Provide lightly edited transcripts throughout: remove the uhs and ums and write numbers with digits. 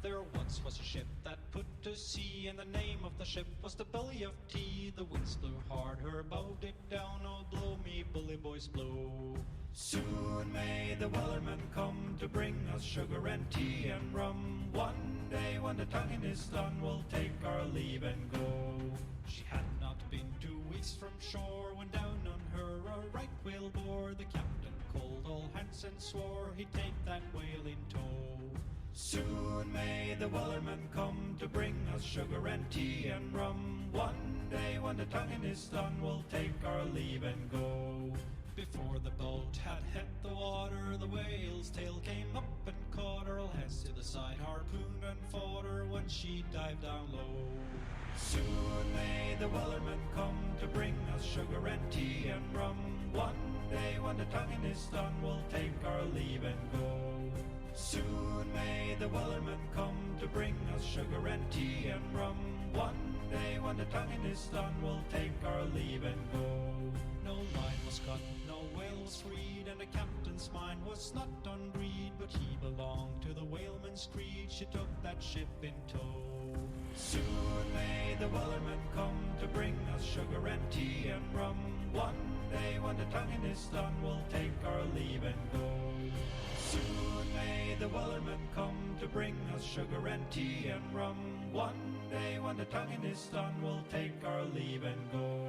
There once was a ship that put to sea, and the name of the ship was the Belly of Tea. The winds blew hard, her bow did down, oh blow me bully boys blow. Soon may the wellerman come to bring us sugar and tea and rum. One day when the tonguing is done, we'll take our leave and go. She had not been 2 weeks from shore when down on her a right whale bore. The captain called all hands and swore he'd take that whale in tow. Soon may the wellerman come to bring us sugar and tea and rum. One day when the tonguing is done, we'll take our leave and go. Before the boat had hit the water, the whale's tail came up and caught her. All hands to the side, harpoon and fought her when she dived down low. Soon may the wellerman come to bring us sugar and tea and rum. One day when the tonguing is done, we'll take our leave and go. Soon may the wellerman come to bring us sugar and tea and rum. One day when the tonguing is done, we'll take our leave and go. No line was cut, no whale was freed, and the captain's mind was not on greed, but he belonged to the whaleman's creed. She took that ship in tow. Soon may the wellerman come to bring us sugar and tea and rum. One day when the tonguing is done, we'll take our leave and go. Soon may the wellerman come to bring us sugar and tea and rum. One day when the tonguing is done, we'll take our leave and go.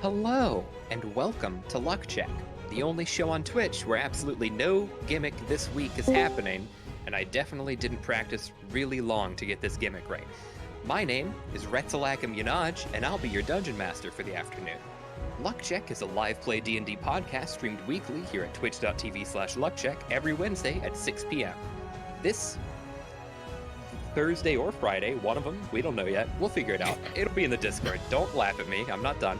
Hello, and welcome to Luck Check, the only show on Twitch where absolutely no gimmick this week is happening, and I definitely didn't practice really long to get this gimmick right. My name is Retzalakam Yanaj, and I'll be your Dungeon Master for the afternoon. Luck Check is a live play D&D podcast streamed weekly here at twitch.tv/luckcheck every Wednesday at 6 p.m. This Thursday or Friday, one of them, we don't know yet. We'll figure it out. It'll be in the Discord. Don't laugh at me. I'm not done.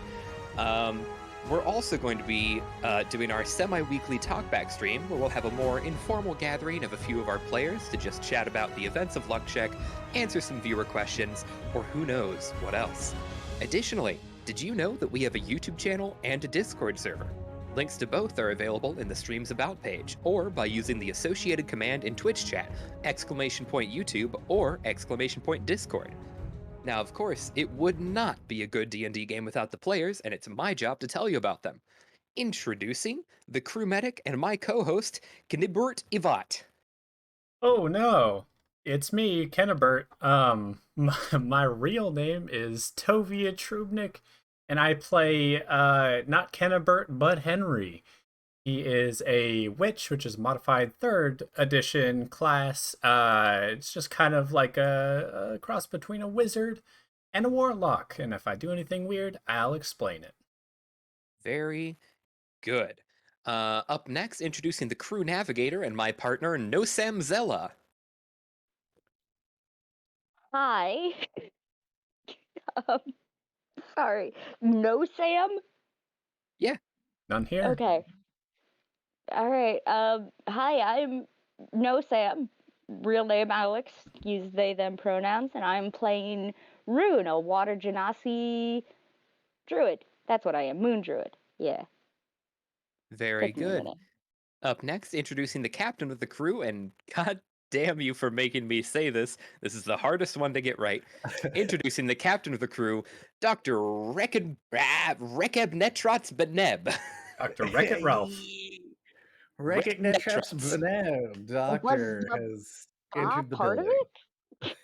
We're also going to be doing our semi-weekly talkback stream where we'll have a more informal gathering of a few of our players to just chat about the events of Luck Check, answer some viewer questions, or who knows what else. Additionally, did you know that we have a YouTube channel and a Discord server? Links to both are available in the stream's About page, or by using the associated command in Twitch chat, !YouTube or !Discord. Now, of course, it would not be a good D&D game without the players, and it's my job to tell you about them. Introducing the crew medic and my co-host, Knibert Ivat. Oh no, it's me, Kennebert. My real name is Tovia Trubnik, and I play not Kennebert but Henry. He is a witch, which is modified third edition class. It's just kind of like a cross between a wizard and a warlock. And if I do anything weird, I'll explain it. Very good. Up next, introducing the crew navigator and my partner, No Sam Zella. Hi. um, sorry. No, Sam? Yeah, None here. Okay. All right. Hi, I'm No Sam. Real name Alex. Use they them pronouns, and I'm playing Rune, a water genasi druid. That's what I am. Moon druid. Yeah. very Took me a good. minute. Up next, introducing the captain of the crew, and god damn you for making me say this. This is the hardest one to get right. Introducing the captain of the crew, Dr. Rekeb Beneb. Dr. Wreck-It Ralph. Recognitions Netrots. Benev, Was Doctor the has ah entered the part of building. it?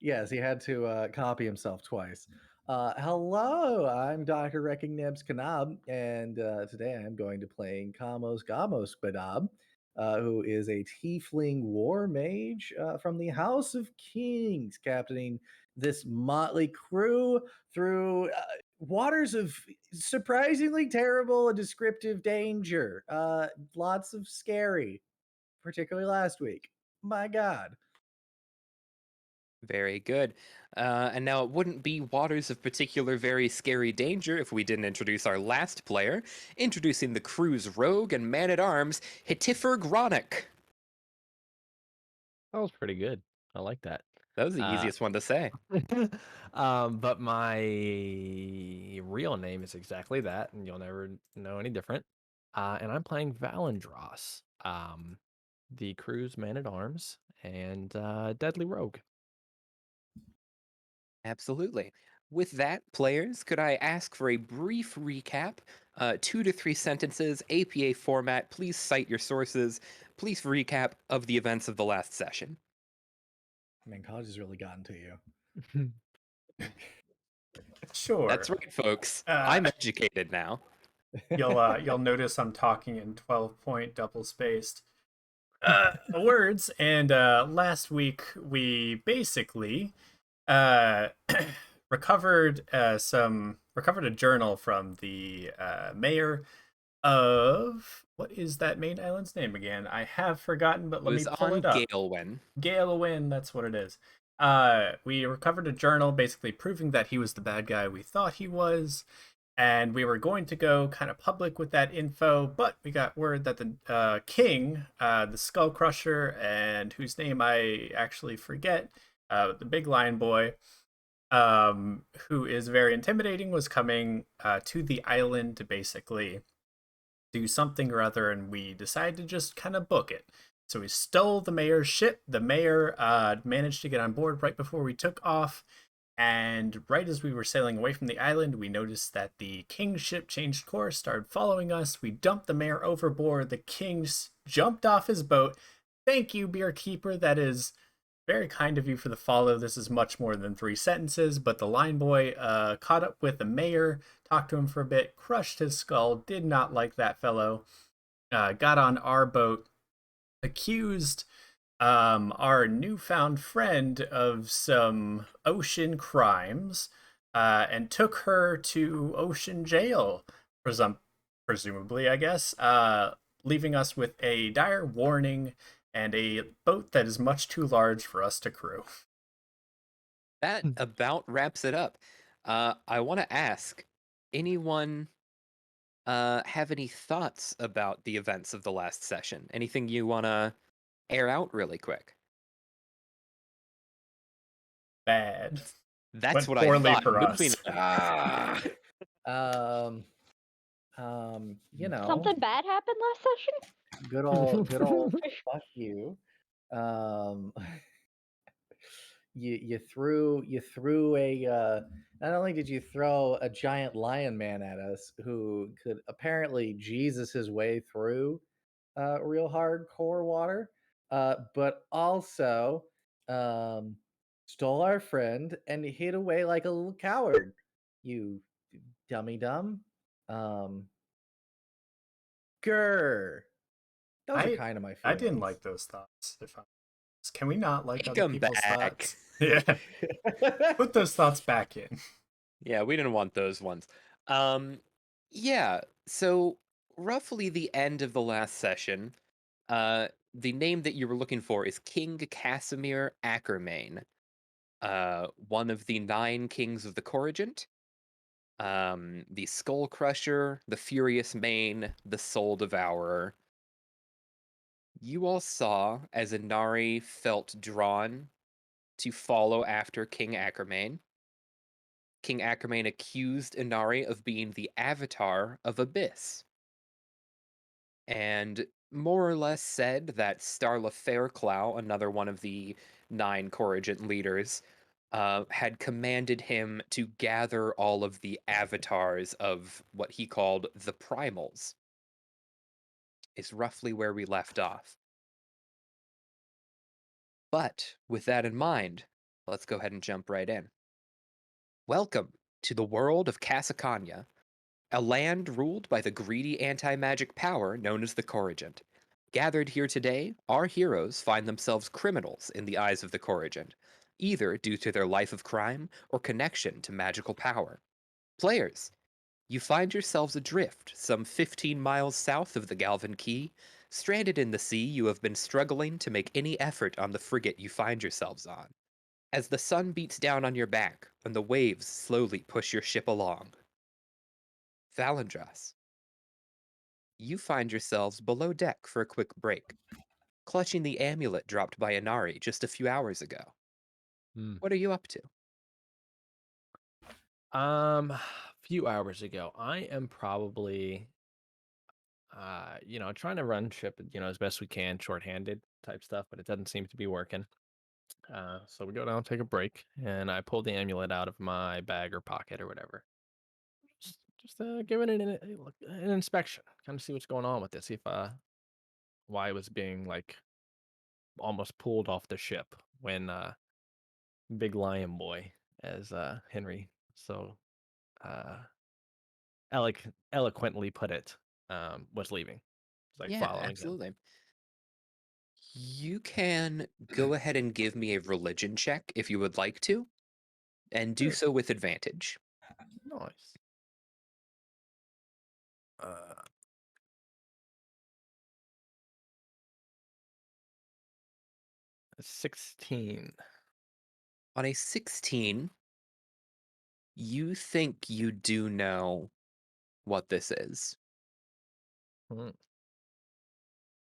Yes, he had to copy himself twice. Hello, I'm Dr. Rekinebs Kanab, and today I'm going to play Kamos Gamos Badab, who is a tiefling war mage from the House of Kings, captaining this motley crew through waters of surprisingly terrible and descriptive danger. Lots of scary, particularly last week. My God. Very good. And now it wouldn't be waters of particular very scary danger if we didn't introduce our last player, introducing the crew's rogue and man-at-arms, Hittifer Gronick. That was pretty good. I like that. That was the easiest one to say. But my real name is exactly that, and you'll never know any different. And I'm playing Valendros, the crew's man at arms and deadly rogue. Absolutely. With that, players, could I ask for a brief recap? 2 to 3 sentences, APA format. Please cite your sources. Please recap of the events of the last session. Man, college has really gotten to you. Sure. That's right, folks. Uh, I'm educated now. You'll notice I'm talking in 12-point double spaced words. And last week we basically uh, recovered a journal from the mayor of what is that main island's name again? I have forgotten, but It let me was pull on it up. Galewen. Galewen, that's what it is. We recovered a journal basically proving that he was the bad guy we thought he was, and we were going to go kind of public with that info, but we got word that the king, the Skull Crusher, and whose name I actually forget, the big lion boy, who is very intimidating, was coming to the island to basically do something or other, and we decided to just kind of book it. So we stole the mayor's ship. The mayor managed to get on board right before we took off. And right as we were sailing away from the island, we noticed that the king's ship changed course, started following us. We dumped the mayor overboard. The king jumped off his boat. Thank you, beer keeper. That is very kind of you for the follow. This is much more than 3 sentences, but the line boy caught up with the mayor, talked to him for a bit, crushed his skull, did not like that fellow, got on our boat, accused our newfound friend of some ocean crimes, and took her to ocean jail, presumably, I guess, leaving us with a dire warning and a boat that is much too large for us to crew. That about wraps it up. I want to ask, anyone have any thoughts about the events of the last session? Anything you want to air out really quick? Bad. That's Went what I poorly thought. for Moving us. on. Um, you know, Something bad happened last session? good old fuck you. Um, you threw a not only did you throw a giant lion man at us who could apparently Jesus his way through real hardcore water, but also um stole our friend and hid away like a little coward. You dummy dumb. Um Grr. Those are kind of my I feelings. didn't like those thoughts. Can we not like Take other 'em people's back. thoughts? Yeah. Put those thoughts back in. Yeah, we didn't want those ones. Yeah, so roughly the end of the last session, the name that you were looking for is King Casimir Ackermain, one of the 9 kings of the Corrigent, the Skull Crusher, the Furious Mane, the Soul Devourer. You all saw as Inari felt drawn to follow after King Ackermain. King Ackermain accused Inari of being the avatar of Abyss, and more or less said that Starla Fairclough, another one of the 9 Corrigent leaders, had commanded him to gather all of the avatars of what he called the primals, is roughly where we left off. But with that in mind, let's go ahead and jump right in. Welcome to the world of Casacania, a land ruled by the greedy anti-magic power known as the Corrigent. Gathered here today, our heroes find themselves criminals in the eyes of the Corrigent, either due to their life of crime or connection to magical power. Players, you find yourselves adrift some 15 miles south of the Galvin Key. Stranded in the sea, you have been struggling to make any effort on the frigate you find yourselves on, as the sun beats down on your back and the waves slowly push your ship along. Valandras, you find yourselves below deck for a quick break, clutching the amulet dropped by Inari just a few hours ago. Hmm. What are you up to? A few hours ago, I am probably, trying to run ship, as best we can, shorthanded type stuff, but it doesn't seem to be working. So we go down, take a break, and I pull the amulet out of my bag or pocket or whatever. Just giving it an inspection, kind of see what's going on with it, see if why it was being like almost pulled off the ship when Big Lion Boy, as Henry so uh eloquently put it, was leaving. It's like Yeah, following him. absolutely. You can go ahead and give me a religion check if you would like to, and do Sure. so with advantage. Nice. Uh, 16. On a 16, you think you do know what this is. Hmm.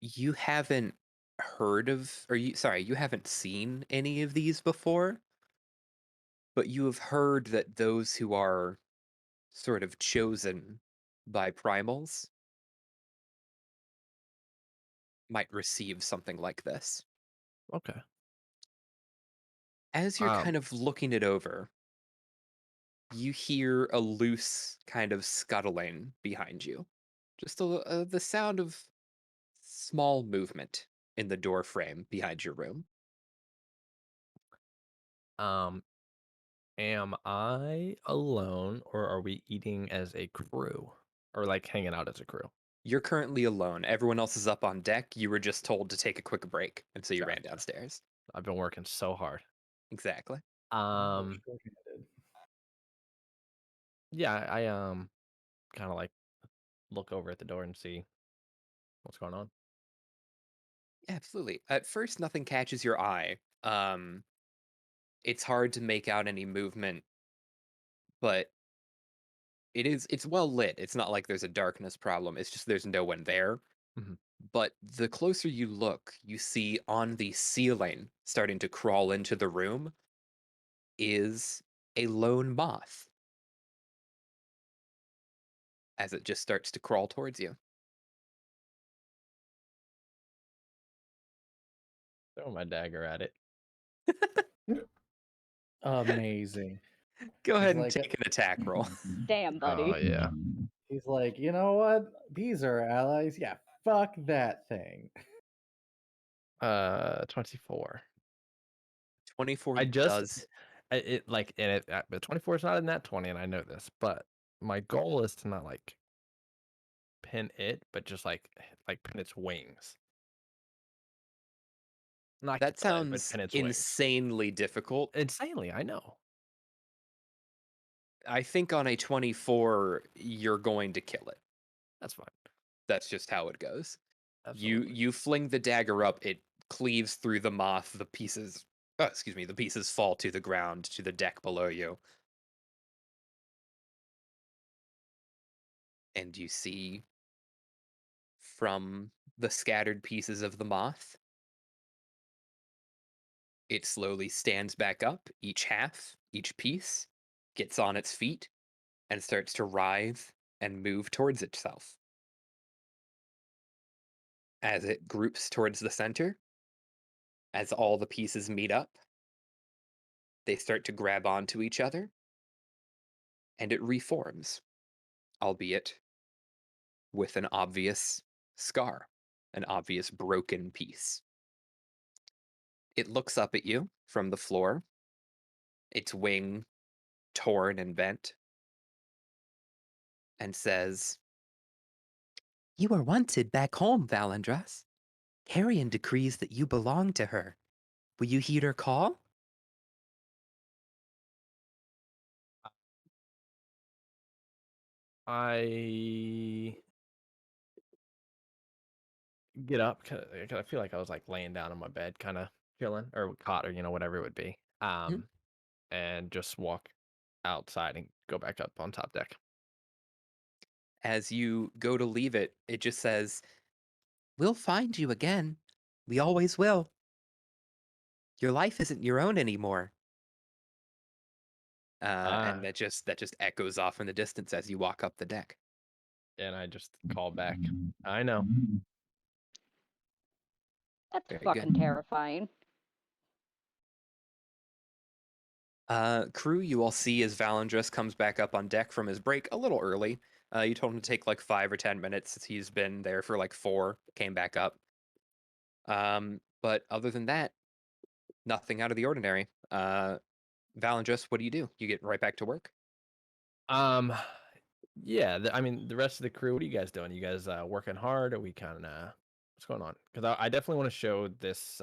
You haven't heard of, or you haven't seen any of these before, but you have heard that those who are sort of chosen by primals might receive something like this. Okay. As you're Um, kind of looking it over, you hear a loose kind of scuttling behind you. Just the sound of small movement in the door frame behind your room. um, am I alone or are we eating as a crew? Or like hanging out as a crew? You're currently alone. Everyone else is up on deck. You were just told to take a quick break, and so you ran Gotcha. downstairs. I've been working so hard. Exactly. Oh, Um, shorthanded. yeah, I kind of like look over at the door and see what's going on. Yeah, absolutely. At first, nothing catches your eye. It's hard to make out any movement, but it's well lit. It's not like there's a darkness problem. It's just there's no one there. Mhm. But the closer you look, you see on the ceiling, starting to crawl into the room, is a lone moth as it just starts to crawl towards you. Throw my dagger at it. Amazing. Go He's ahead and like, take an attack roll. Damn, Oh buddy. yeah. he's like, you know what? These are allies. Yeah, fuck that thing. 24. 24 I just does. it like and it but 24 is not in that 20 and I know this, but my goal is to not like pin it, but just like pin its wings. Not That kill it, but sounds pin its wings. insanely difficult. Insanely, I know. I think on a 24, you're going to kill it. That's fine. That's just how it goes. Absolutely. You fling the dagger up, it cleaves through the moth, the pieces the pieces fall to the ground, to the deck below you. And you see from the scattered pieces of the moth, it slowly stands back up, each half, each piece, gets on its feet, and starts to writhe and move towards itself. As it groups towards the center, as all the pieces meet up, they start to grab onto each other, and it reforms, albeit with an obvious scar, an obvious broken piece. It looks up at you from the floor, its wing torn and bent, and says, "You are wanted back home, Valandras. Carrion decrees that you belong to her. Will you heed her call?" I get up. I feel like I was like laying down on my bed, kind of chilling, or cot, or whatever it would be. Mhm. And just walk outside and go back up on top deck. As you go to leave it, it just says, "We'll find you again. We always will. Your life isn't your own anymore." And Ah, that just echoes off in the distance as you walk up the deck. and I just call back. I know. That's Very good. fucking terrifying. Crew, you all see as Valandris comes back up on deck from his break a little early. You told him to take like 5 or 10 minutes. He's been there for like 4, came back up. But other than that, nothing out of the ordinary. Valandris, what do? You get right back to work? Um, yeah. I mean, the rest of the crew. What are you guys doing? You guys working hard? Are we kind of what's going on? Because I definitely want to show this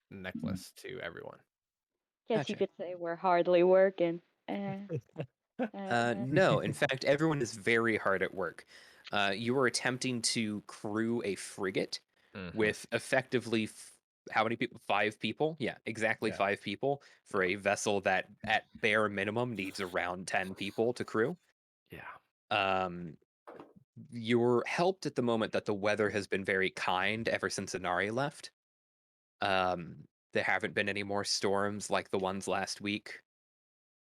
necklace to everyone. Guess you Gotcha. could say we're hardly working. Eh, No, in fact, everyone is very hard at work. You are attempting to crew a frigate Hmm. with effectively how many people? 5 people? Yeah, exactly Yeah. 5 people for a vessel that, at bare minimum, needs around 10 people to crew. Yeah. Um, you're helped at the moment that the weather has been very kind ever since Inari left. Um, there haven't been any more storms like the ones last week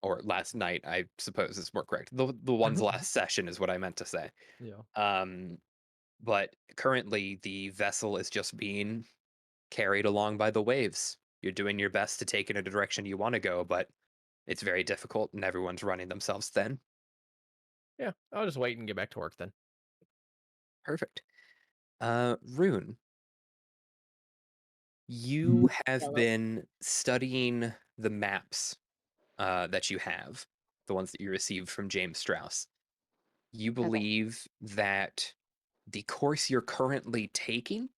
or last night, I suppose is more correct. The one's last session is what I meant to say. Yeah. Um, but currently the vessel is just being carried along by the waves. You're doing your best to take it in a direction you want to go, but it's very difficult and everyone's running themselves thin. Yeah. I'll just wait and get back to work then. Perfect. Rune, you have Yellow. been studying the maps that you have, the ones that you received from James Strauss. You Okay. believe that the course you're currently taking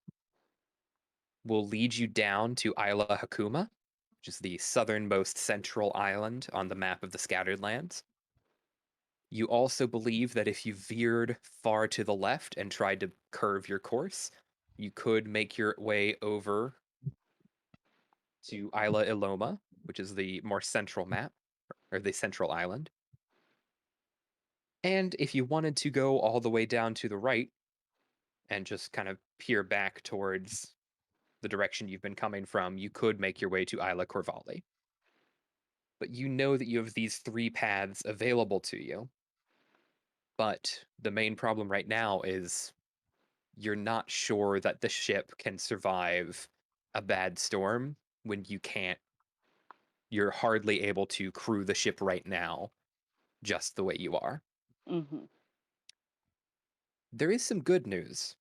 will lead you down to Isla Hakuma, which is the southernmost central island on the map of the Scattered Lands. You also believe that if you veered far to the left and tried to curve your course, you could make your way over to Isla Iloma, which is the more central map, or the central island. And if you wanted to go all the way down to the right and just kind of peer back towards the direction you've been coming from, you could make your way to Isla Corvalli. But you know that you have these 3 paths available to you. But the main problem right now is you're not sure that the ship can survive a bad storm when you're hardly able to crew the ship right now, just the way you are. Mm-hmm. There is some good news.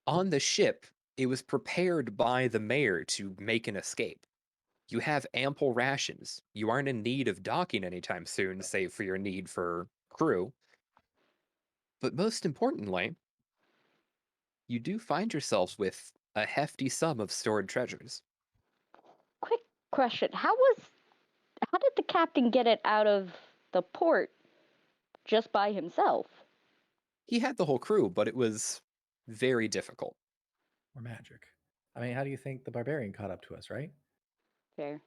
On the ship, it was prepared by the mayor to make an escape. You have ample rations. You aren't in need of docking anytime soon, save for your need for crew. But most importantly, you do find yourselves with a hefty sum of stored treasures. Quick question: How was How did the captain get it out of the port just by himself? He had the whole crew, but it was very difficult. Or magic. I mean, how do you think the barbarian caught up to us, right? Fair.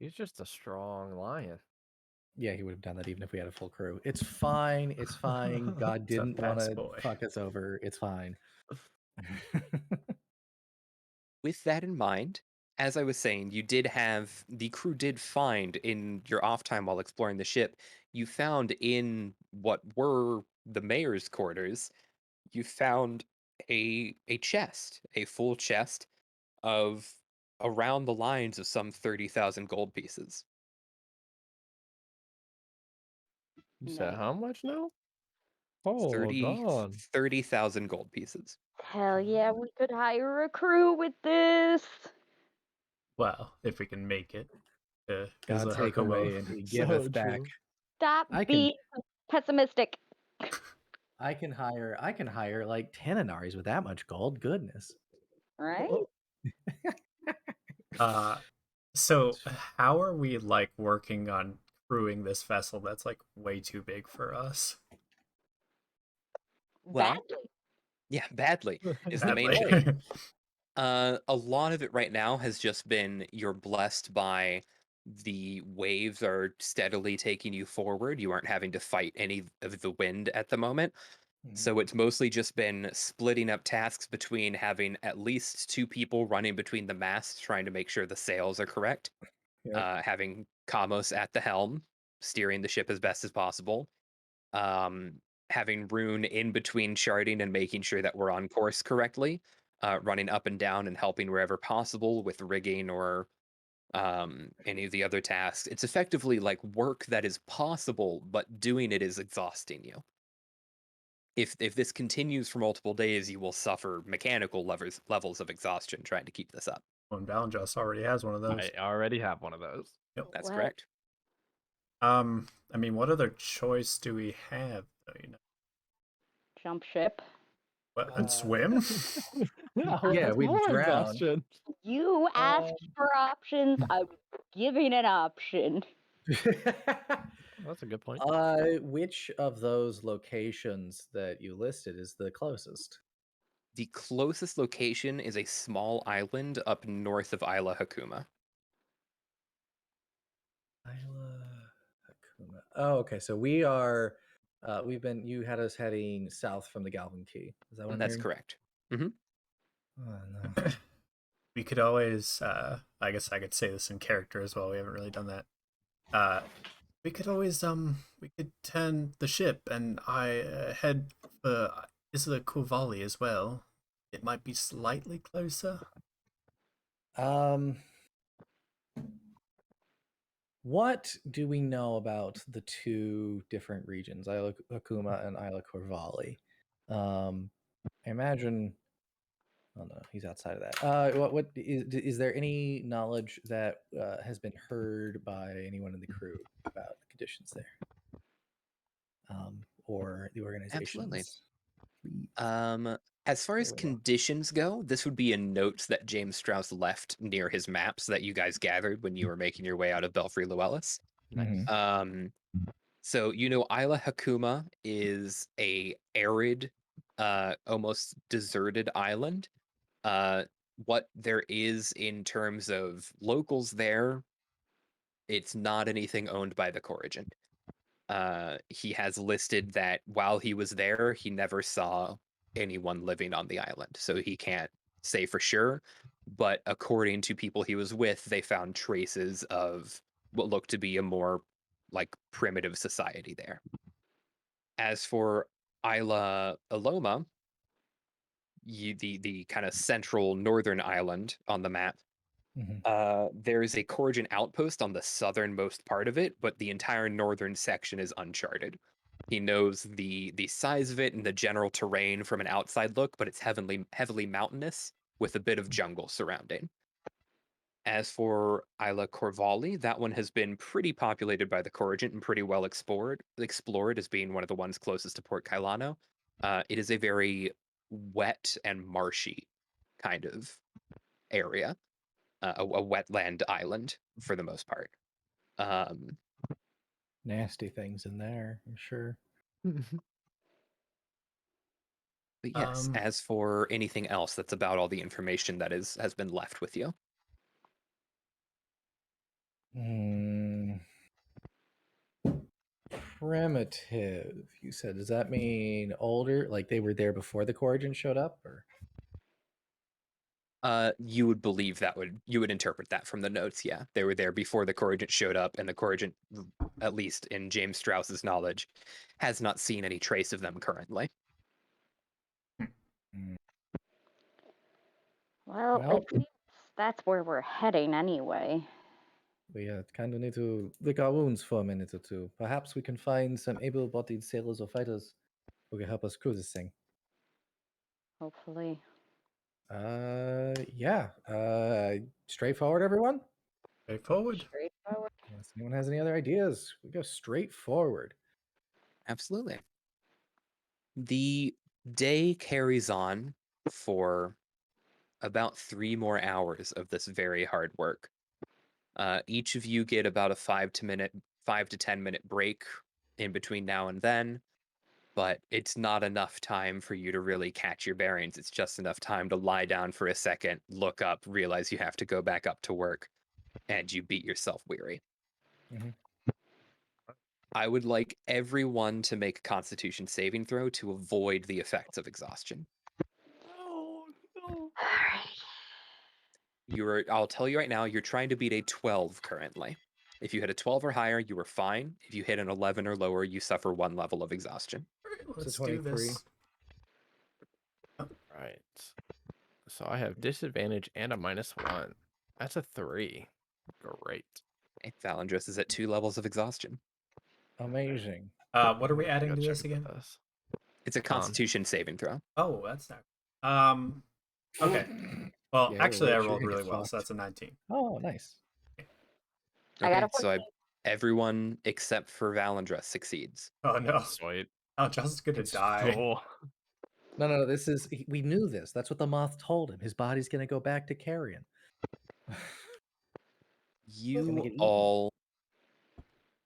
He's just a strong lion. Yeah, he would have done that even if we had a full crew. It's fine. It's fine. God He's a didn't want fast to boy. fuck us over. It's fine. With that in mind, as I was saying, the crew did find in your off time while exploring the ship, you found in what were the mayor's quarters, you found a chest, a full chest of around the lines of some 30,000 gold pieces. You said how much now? 30 Hold on. 30,000 gold pieces. Hell yeah, we could hire a crew with this. Well, if we can make it. Is God a take away and he giveth So back. true. Stop I can being pessimistic. I can hire like 10 Inaris with that much gold. Goodness. Right? So how are we like working on crewing this vessel that's like way too big for us? Well, Badly. yeah, badly is the main Badly. thing. A lot of it right now has just been you're blessed by the waves are steadily taking you forward. You aren't having to fight any of the wind at the moment. So it's mostly just been splitting up tasks between having at least two people running between the masts, trying to make sure the sails are correct, Yep. having Kamos at the helm, steering the ship as best as possible, um, having Rune in between charting and making sure that we're on course correctly, running up and down and helping wherever possible with rigging or any of the other tasks. It's effectively like work that is possible, but doing it is exhausting you. If this continues for multiple days, you will suffer mechanical levels of exhaustion trying to keep this up. Well, Valenjoss already has one of those. I already have one of those. Yep. That's What? correct. I mean, what other choice do we have? Though, you know, Jump ship. what, and swim? No, Yeah, that's we more drown. exhaustion. You asked for options. I'm giving an option. That's a good point. Which of those locations that you listed is the closest? The closest location is a small island up north of Isla Hakuma. Isla Hakuma. Oh, okay. So we are. You had us heading south from the Galvin Key. Is that what I'm That's hearing? correct. Oh no. We could always, I guess I could say this in character as well. We haven't really done that. We could always, we could turn the ship and I head for Isla Corvalli as well. It might be slightly closer. What do we know about the two different regions, Isla Hakuma and Isla Corvalli? I imagine. Oh no, he's outside of that. What is there any knowledge that has been heard by anyone in the crew about the conditions there, or the Absolutely. organization's fleet? As far as Very well. conditions go, this would be in notes that James Strauss left near his maps that you guys gathered when you were making your way out of Belfry Llewellys. Nice. So Isla Hakuma is a arid, almost deserted island. What there is in terms of locals there, it's not anything owned by the Corrigan. He has listed that while he was there, he never saw anyone living on the island, so he can't say for sure. But according to people he was with, they found traces of what looked to be a more like primitive society there. As for Isla Aloma, the kind of central northern island on the map, there's a Corrigan outpost on the southernmost part of it, but the entire northern section is uncharted. He knows the size of it and the general terrain from an outside look, but it's heavily mountainous with a bit of jungle surrounding. As for Isla Corvalli, that one has been pretty populated by the Corrigan and pretty well explored as being one of the ones closest to Port Cailano. It is a very wet and marshy kind of area. a wetland island for the most part. Nasty things in there, I'm sure. But yes, as for anything else, that's about all the information that has been left with you. Primitive, you said. Does that mean older? Like they were there before the Corrigan showed up, or? You would believe that you would interpret that from the notes. Yeah, they were there before the Corrigent showed up, and the Corrigent, at least in James Strauss's knowledge, has not seen any trace of them currently. Well, Well- it seems that's where we're heading anyway. We kind of need to lick our wounds for a minute or two. Perhaps we can find some able-bodied sailors or fighters who can help us crew this thing. Hopefully. Yeah. Straightforward, everyone? Straightforward. Straightforward. Unless anyone has any other ideas, we go straight forward. Absolutely. The day carries on for about 3 more hours of this very hard work. Each of you get about a 5 to 10 minute break in between now and then, but it's not enough time for you to really catch your bearings. It's just enough time to lie down for a second, look up, realize you have to go back up to work, and you beat yourself weary. Mhm. I would like everyone to make a Constitution saving throw to avoid the effects of exhaustion. Oh, no. Alright. I'll tell you right now, you're trying to beat a 12 currently. If you hit a 12 or higher, you are fine. If you hit an 11 or lower, you suffer 1 level of exhaustion. Let's So do 23. this. Right. So I have disadvantage and a -1. That's a 3. Great. Okay, Valandros is at 2 levels of exhaustion. Amazing. What are we Go adding to check this again? this. It's a Con. Constitution saving throw. Oh, that's not. Okay. Well, Yeah, actually, I you're rolled gonna really get well, so fucked. that's a 19. Oh, nice. I got a so 14. everyone except for Valandros succeeds. Oh no. Sweet. Oh, Justin's gonna It's die. Cool. No. We knew this. That's what the moth told him. His body's gonna go back to carrion. Gonna You get eaten. all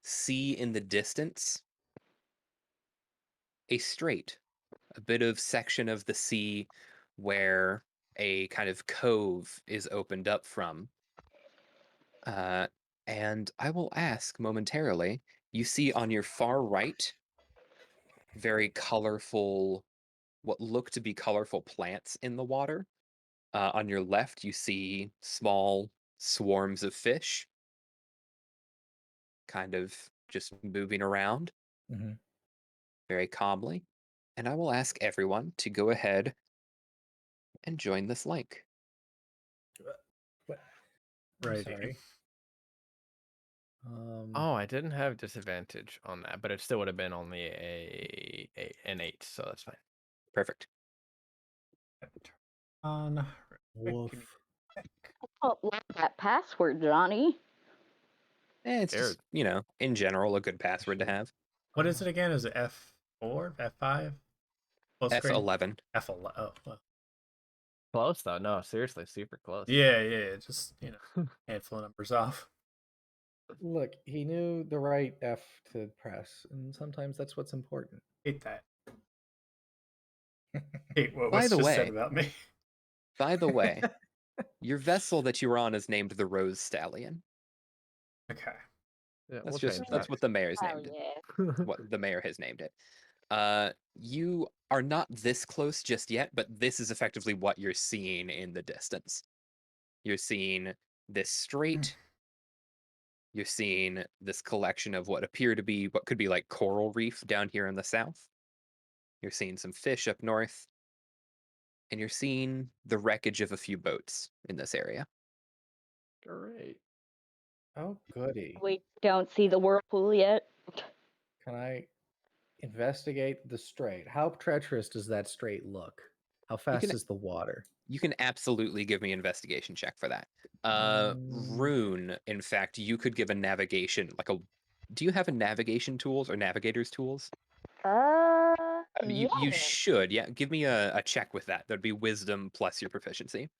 see in the distance a strait, a bit of section of the sea where a kind of cove is opened up from. And I will ask momentarily, you see on your far right very colorful, what look to be colorful plants in the water. On your left, you see small swarms of fish kind of just moving around Mhm. very calmly. And I will ask everyone to go ahead and join this link. What? Right. Sorry. Oh, I didn't have disadvantage on that, but it still would have been only an 8, so that's fine. Perfect. On. Woof. Oh, love that password, Johnny. It's just, Scared. in general, a good password to have. What is it again? Is it F4? F5? Full screen? F11. F11. Oh, well. Close though. No, seriously, super close. Yeah. Just, handful of numbers off. Look, he knew the right F to press, and sometimes that's what's important. Hate that. Hate what By was the just way- said about me. By the way, your vessel that you were on is named the Rose Stallion. Okay. Yeah, That's we'll change that's that. what the mayor's Oh, named it. yeah. What the mayor has named it. You are not this close just yet, but this is effectively what you're seeing in the distance. You're seeing this strait. You're seeing this collection of what could be like coral reef down here in the south. You're seeing some fish up north. And you're seeing the wreckage of a few boats in this area. Great. Oh, goody. We don't see the whirlpool yet. Can I investigate the strait? How treacherous does that strait look? How fast can- is the water? You can absolutely give me an investigation check for that. Mm. Rune, in fact, you could give a navigation, do you have a navigation tools or navigator's tools? You Yeah. should, yeah. Give me a check with that. That'd be wisdom plus your proficiency.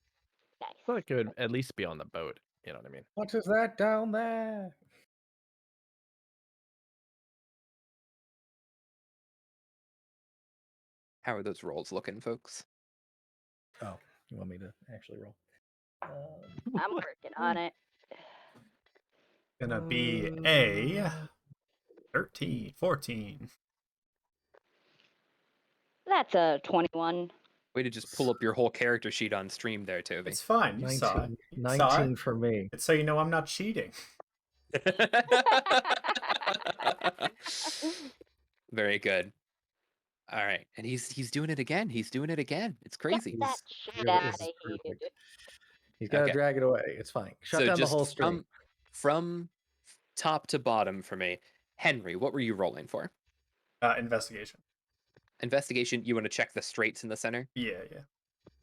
Nice. So it could at least be on the boat. You know what I mean? What is that down there? How are those rolls looking, folks? Oh, you want me to actually roll? I'm working on it. Gonna be a 13, 14. That's a 21. Way to just pull up your whole character sheet on stream there, Toby. It's fine. You saw it. 19, You saw 19 it. for me. It's so you know I'm not cheating. Very good. All right, and he's doing it again. He's doing it again. It's crazy. Get that He's shit really- out this of is here. perfect. He's got to Okay. drag it away. It's fine. Shut So down the just whole stream. from top to bottom for me. Henry, what were you rolling for? Investigation. Investigation. You want to check the straights in the center? Yeah.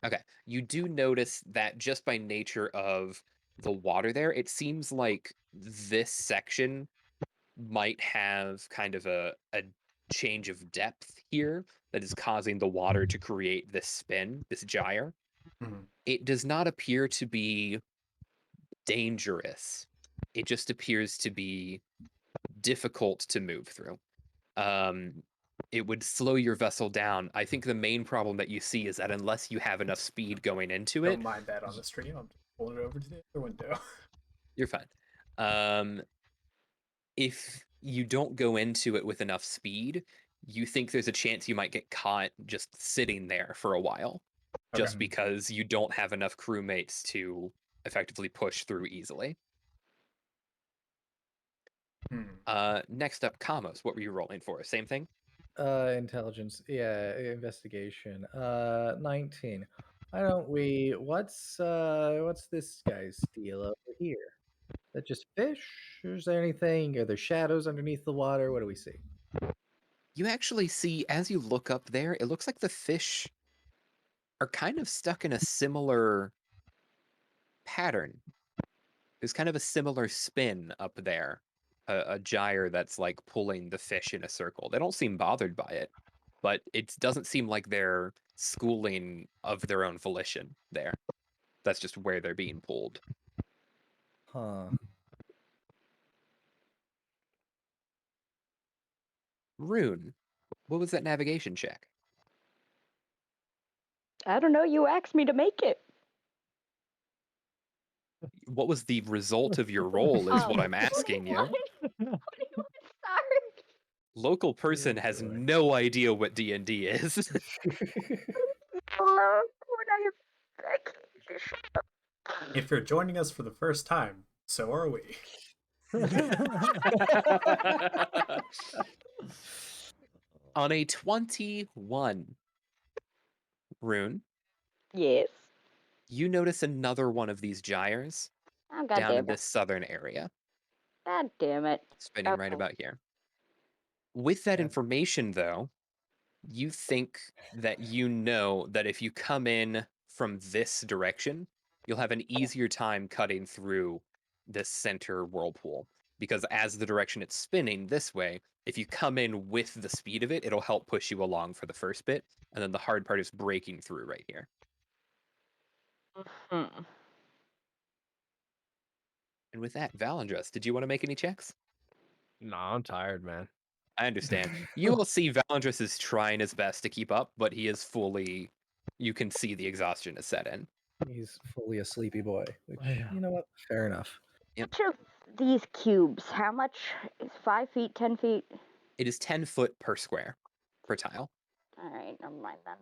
Okay. You do notice that just by nature of the water there, it seems like this section might have kind of a change of depth here that is causing the water to create this spin, this gyre. Mhm. It does not appear to be dangerous. It just appears to be difficult to move through. It would slow your vessel down. I think the main problem that you see is that unless you have enough speed going into it, Don't mind that on the stream. I'm just pulling it over to the other window. you're fine. If you don't go into it with enough speed, you think there's a chance you might get caught just sitting there for a while, just Okay. because you don't have enough crewmates to effectively push through easily. Next up, Kamos. What were you rolling for? Same thing? Intelligence. Yeah, investigation. 19. Why don't we what's this guy's deal over here? Is that just fish? Or is there anything? Are there shadows underneath the water? What do we see? You actually see, as you look up there, it looks like the fish are kind of stuck in a similar pattern. There's kind of a similar spin up there, a gyre that's like pulling the fish in a circle. They don't seem bothered by it, but it doesn't seem like they're schooling of their own volition there. That's just where they're being pulled. Huh. Rune, what was that navigation check? I don't know. You asked me to make it. What was the result of your roll is what Oh, I'm asking you. 21. Sorry. Local person Oh, has boy. no idea what D&D is. If you're joining us for the first time, so are we. On a 21, Rune, Yes. you notice another one of these gyres Oh, down in goddamn it. this southern area, God damn it. spinning right Okay. about here. With that Yeah. information, though, you think that you know that if you come in from this direction, you'll have an easier time cutting through this center whirlpool. Because as the direction it's spinning this way, if you come in with the speed of it, it'll help push you along for the first bit. And then the hard part is breaking through right here. Hmm. And with that, Valendrus, did you want to make any checks? No, I'm tired, man. I understand. You will see Valendrus is trying his best to keep up, but he is fully. You can see the exhaustion is set in. He's fully a sleepy boy, which, Yeah. you know what? Fair enough. Each of these cubes, how much is 5 feet, 10 feet? It is 10 foot per square per tile. All right, never mind then.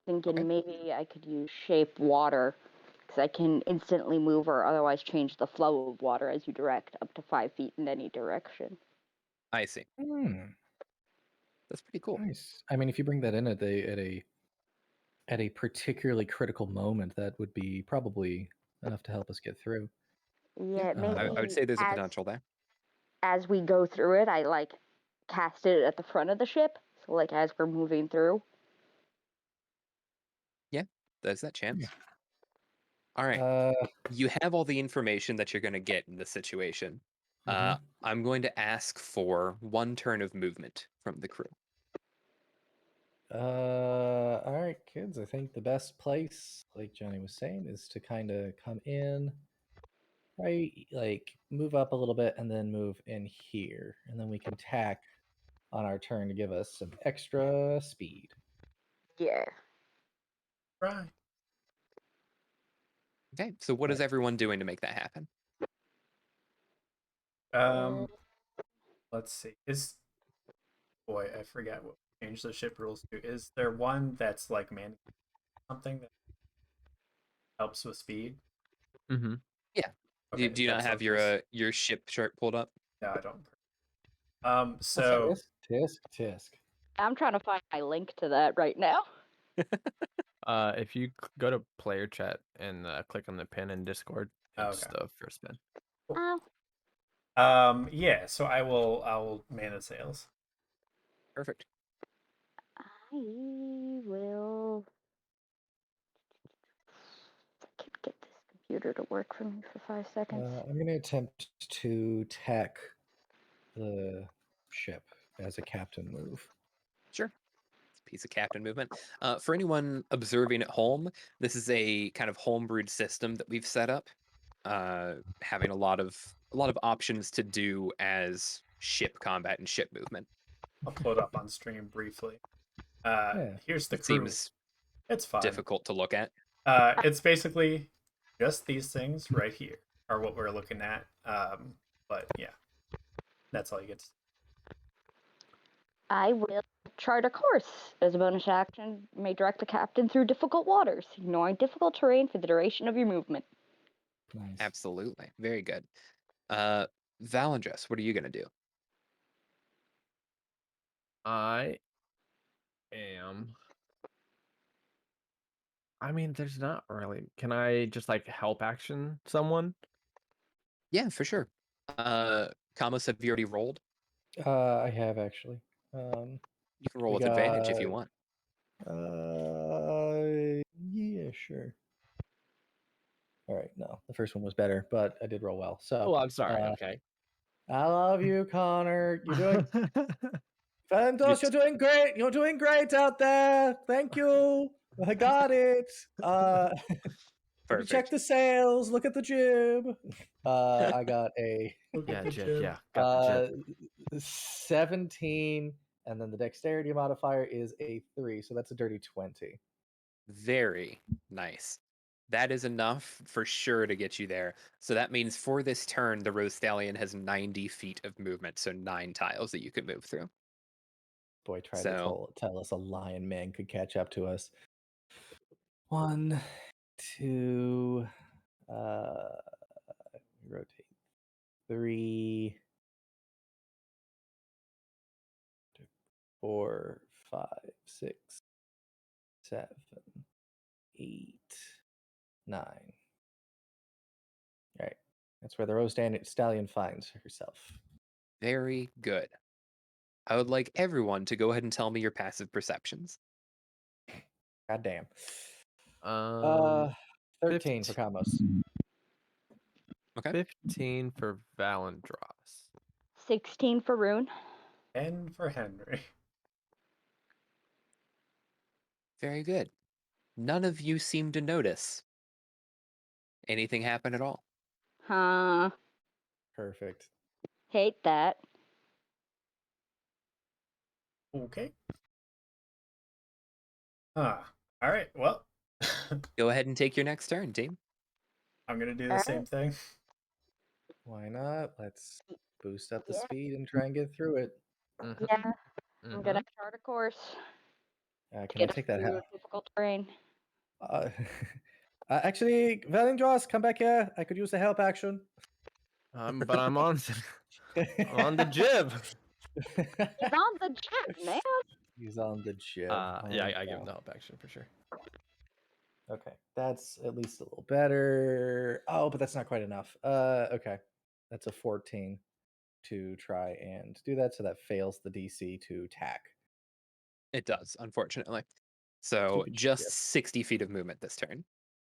Thinking Okay. maybe I could use shape water because I can instantly move or otherwise change the flow of water as you direct up to 5 feet in any direction. I see. That's pretty cool. Nice. I mean, if you bring that in at a particularly critical moment, that would be probably enough to help us get through. Yeah, maybe I would say there's a as, potential there. as we go through it, I like cast it at the front of the ship. So like as we're moving through. Yeah, there's that chance. Yeah. All right. Uh, You have all the information that you're going to get in this situation. Mhm. I'm going to ask for one turn of movement from the crew. All right, kids. I think the best place, like Johnny was saying, is to kind of come in, right? Like move up a little bit and then move in here. And then we can tack on our turn to give us some extra speed. Yeah. Right. Okay, so what is everyone doing to make that happen? Let's see. Boy, I forget what changed the ship rules to. Is there one that's like man something that helps with speed? Mm-hmm. Yeah. Okay, Do you not that's have just your ship chart pulled up? no, I don't. Oh, So tisk. I'm trying to find my link to that right now. If you go to player chat and click on the pin in Discord, it's okay. the first pin. Oh, Yeah. So I'll man the sails. Perfect. I will. I can get this computer to work for me for 5 seconds. I'm going to attempt to tack the ship as a captain move. Sure. It's a piece of captain movement. For anyone observing at home, this is a kind of homebrewed system that we've set up, having a lot of options to do as ship combat and ship movement. I'll pull it up on stream briefly. Yeah. Here's the It crew. seems It's fine. difficult to look at. It's basically just these things right here are what we're looking at. But yeah, that's all you get to see. I will chart a course. As a bonus action, you may direct the captain through difficult waters, ignoring difficult terrain for the duration of your movement. Nice. Absolutely. Very good. Valendress, what are you going to do? I am. I mean, there's not really. Can I just like help action someone? Yeah, for sure. Kamos, have you already rolled? I have actually. You can roll We with advantage if got. you want. Yeah, sure. All right, no, the first one was better, but I did roll well. So. Oh, I'm sorry. Okay. I love you, Connor. You're doing. Fandos, Just- you're doing great. You're doing great out there. Thank you. I got it. Let me check Perfect. the sails. Look at the jib. I got a Look Yeah, at the Jib. jib. Yeah, got the Jib. 17, and then the dexterity modifier is a 3, so that's a dirty 20. Very nice. That is enough for sure to get you there. So that means for this turn, the Rose Stallion has 90 feet of movement, so 9 tiles that you can move through. Boy, tried to So tell us a lion man could catch up to us. 1, 2, rotate 3, 4, 5, 6, 7, 8, 9. All right. That's where the Rose Stallion finds herself. very good. I would like everyone to go ahead and tell me your passive perceptions. God damn. 13 for 15 Kamos. Okay. 15 for Valendros. 16 for Rune. And for Henry. Very good. None of you seem to notice anything happen at all. Huh. Perfect. Hate that. Okay. All right. Well, Go ahead and take your next turn, team. I'm gonna do the Alright. same thing. Why not? Let's boost up the Yeah. speed and try and get through it. Mhm, Yeah, I'm gonna mhm. chart a course. Can I Get us take that? through difficult terrain. Actually, Valendros, come back here. I could use the help action. But I'm on on the Jib. He's on the jib, man. He's on the jib. Yeah, Oh, I give him God. the help action for sure. Okay, that's at least a little better. Oh, but that's not quite enough. Okay, that's a 14 to try and do that, so that fails the DC to tack. It does, unfortunately. So Stupid just ship. 60 feet of movement this turn.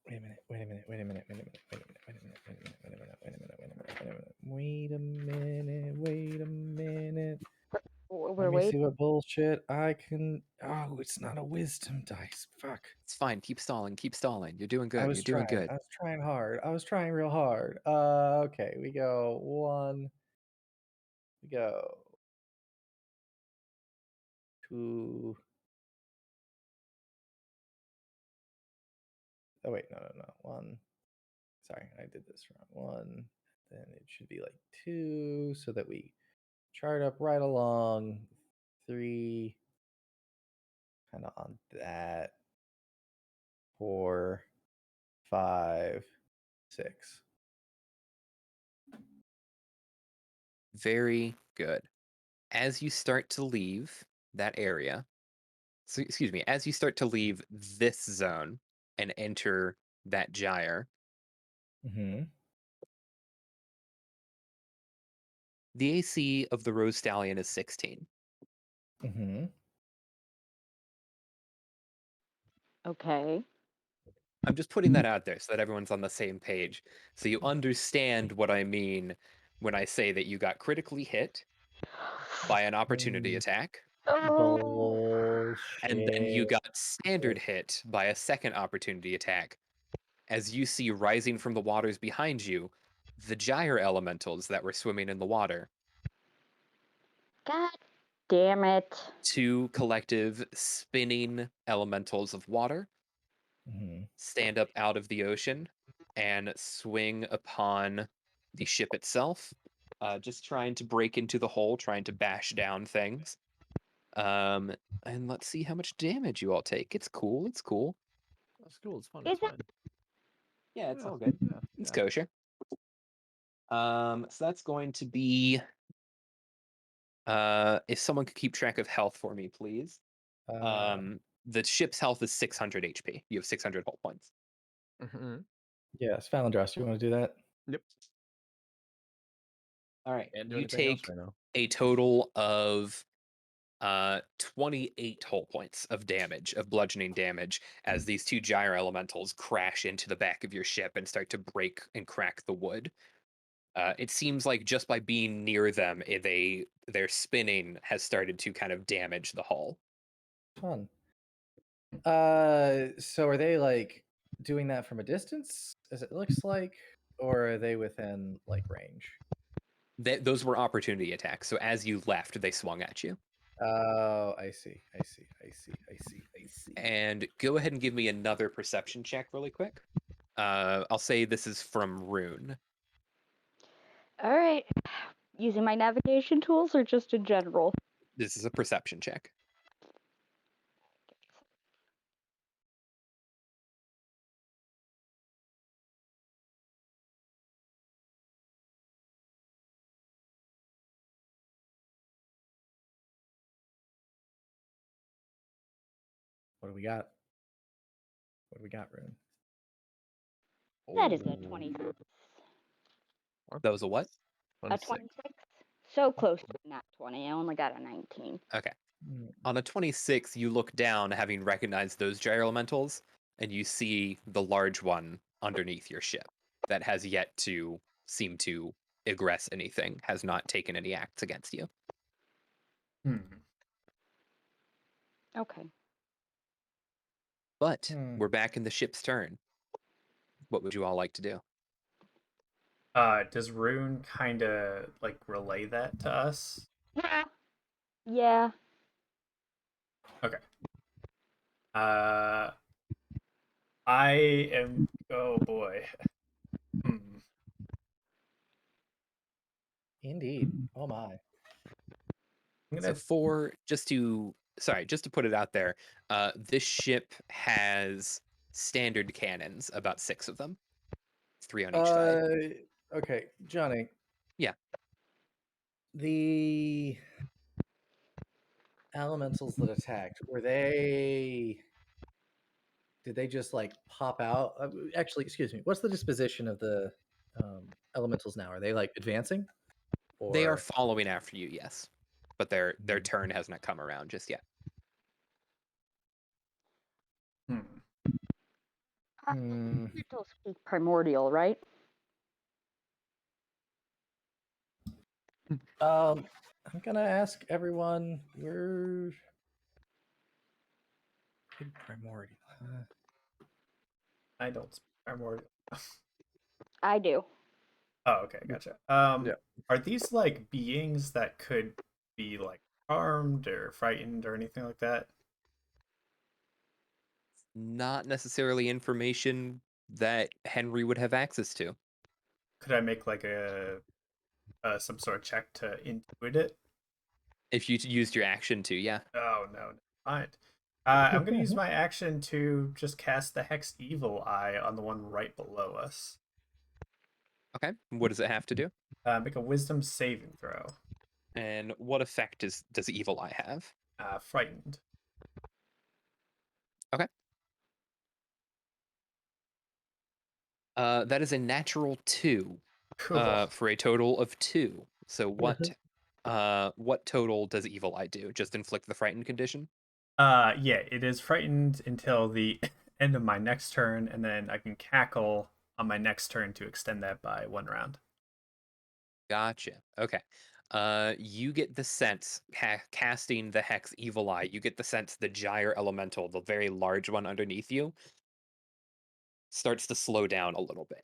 Wait a minute. Wait a minute. Wait a minute. Wait a minute. Wait a minute. Wait a minute. Wait a minute. Wait a minute. Wait a minute. Wait a minute. Wait a minute. Wait a minute. Wait a minute. We're Let me wait. see what bullshit I can. Oh, it's not a wisdom dice. Fuck. It's fine. Keep stalling. Keep stalling. You're doing I good. was You're doing trying. good. I was trying hard. I was trying real hard. Okay. We go 1. We go 2. Oh wait, no. 1. Sorry, I did this wrong. 1. Then it should be like 2, so that we chart up right along. 3. Kind of on that. 4, 5, 6. Very good. As you start to leave that area, so excuse me, as you start to leave this zone and enter that gyre, Mm-hmm. the AC of the Rose Stallion is 16. Mm-hmm. Okay. I'm just putting that out there so that everyone's on the same page, so you understand what I mean when I say that you got critically hit by an opportunity attack, Oh, and then you Bullshit. got standard hit by a second opportunity attack. As you see rising from the waters behind you, the gyre elementals that were swimming in the water. God damn it. 2 collective spinning elementals of water Mm-hmm. stand up out of the ocean and swing upon the ship itself, just trying to break into the hull, trying to bash down things. And let's see how much damage you all take. It's cool. It's cool. That's cool. It's fun. Is It's it? fun. Yeah, it's Yeah, all good. yeah, It's yeah. kosher. So that's going to be. If someone could keep track of health for me, please. The ship's health is 600 HP. You have 600 hull points. Mm-hmm. Yes, Valandros, you want to do that? Yep. All right. Can't do You anything else take right now. a total of 28 hull points of damage, of bludgeoning damage, as these 2 gyre elementals crash into the back of your ship and start to break and crack the wood. It seems like just by being near them, their spinning has started to kind of damage the hull. Fun. So are they like doing that from a distance, as it looks like, or are they within like range? Those were opportunity attacks. So as you left, they swung at you. Oh, I see. And go ahead and give me another perception check really quick. I'll say this is from Rune. All right. Using my navigation tools or just in general? This is a perception check. What do we got? What do we got, Rune? That is a 26. That was a what? A 26? So close to a nat 20. I only got a 19. Okay. Mm, On a 26, you look down, having recognized those gyre elementals, and you see the large one underneath your ship that has yet to seem to aggress anything, has not taken any acts against you. Hmm. Okay. But Hmm. we're back in the ship's turn. What would you all like to do? Does Rune kind of like relay that to us? Yeah. Okay. Uh, I am. Oh boy. Hmm. Indeed. Oh my. I'm So gonna. just to put it out there, this ship has standard cannons, about 6 of them, 3 on each side. Okay, Johnny. Yeah. The elementals that attacked, did they just like pop out? Actually, excuse me. What's the disposition of the elementals now? Are they like advancing, They are or following after you, yes. But their Mhm. turn has not come around just yet. Hmm. Hmm. Elementals speak primordial, right? Um, I'm gonna ask everyone where big primordial. I don't speak primordial. I do. Oh, okay, gotcha. Yeah. Are these like beings that could be like harmed or frightened or anything like that? Not necessarily information that Henry would have access to. Could I make like some sort of check to intuit it? If you used your action to, yeah. Oh no, never mind. I'm gonna use my action to just cast the Hex Evil Eye on the one right below us. Okay. What does it have to do? Make a Wisdom saving throw. And what effect does Evil Eye have? Frightened. Okay. That is a natural 2 Cool. for a total of 2. So what total does Evil Eye do? Just inflict the frightened condition? Yeah, it is frightened until the end of my next turn, and then I can cackle on my next turn to extend that by 1 round. Gotcha. Okay. You get the sense, casting the Hex Evil Eye, you get the sense the Gyre Elemental, the very large one underneath you, starts to slow down a little bit.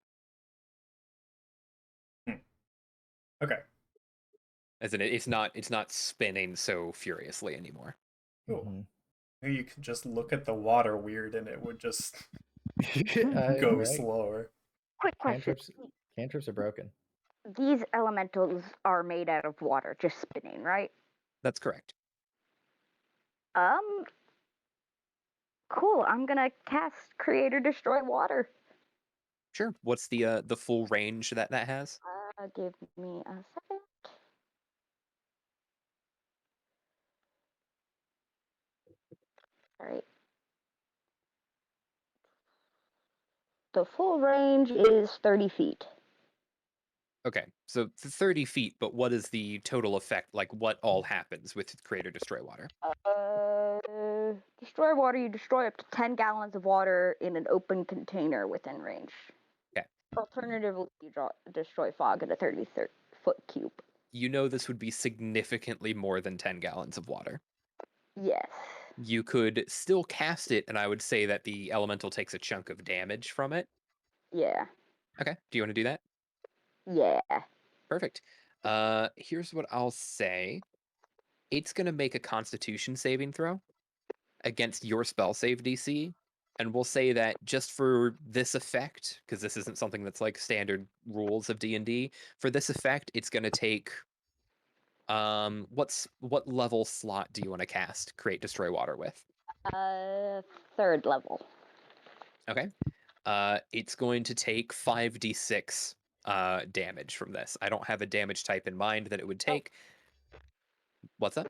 Hmm. Okay. As in, it's not spinning so furiously anymore. Cool. Mhm. Maybe you could just look at the water weird, and it would just go Right. slower. Quick question. Cantrips are broken. These elementals are made out of water, just spinning, right? That's correct. Um, cool. I'm gonna cast Create or Destroy Water. Sure. What's the full range that has? Give me a second. All right. The full range is 30 feet. Okay, so 30 feet, but what is the total effect? Like, what all happens with Create or Destroy Water? Destroy water. You destroy up to 10 gallons of water in an open container within range. Okay. Alternatively, you destroy fog at a 30-foot cube. You know this would be significantly more than 10 gallons of water. Yes. You could still cast it, and I would say that the elemental takes a chunk of damage from it. Yeah. Okay, do you want to do that? Yeah. Perfect. Here's what I'll say. It's going to make a Constitution saving throw against your spell save DC. And we'll say that just for this effect, because this isn't something that's like standard rules of D&D, for this effect, it's going to take what level slot do you want to cast Create Destroy Water with? Third level. Okay. It's going to take 5d6 damage from this. I don't have a damage type in mind that it would take. What's up?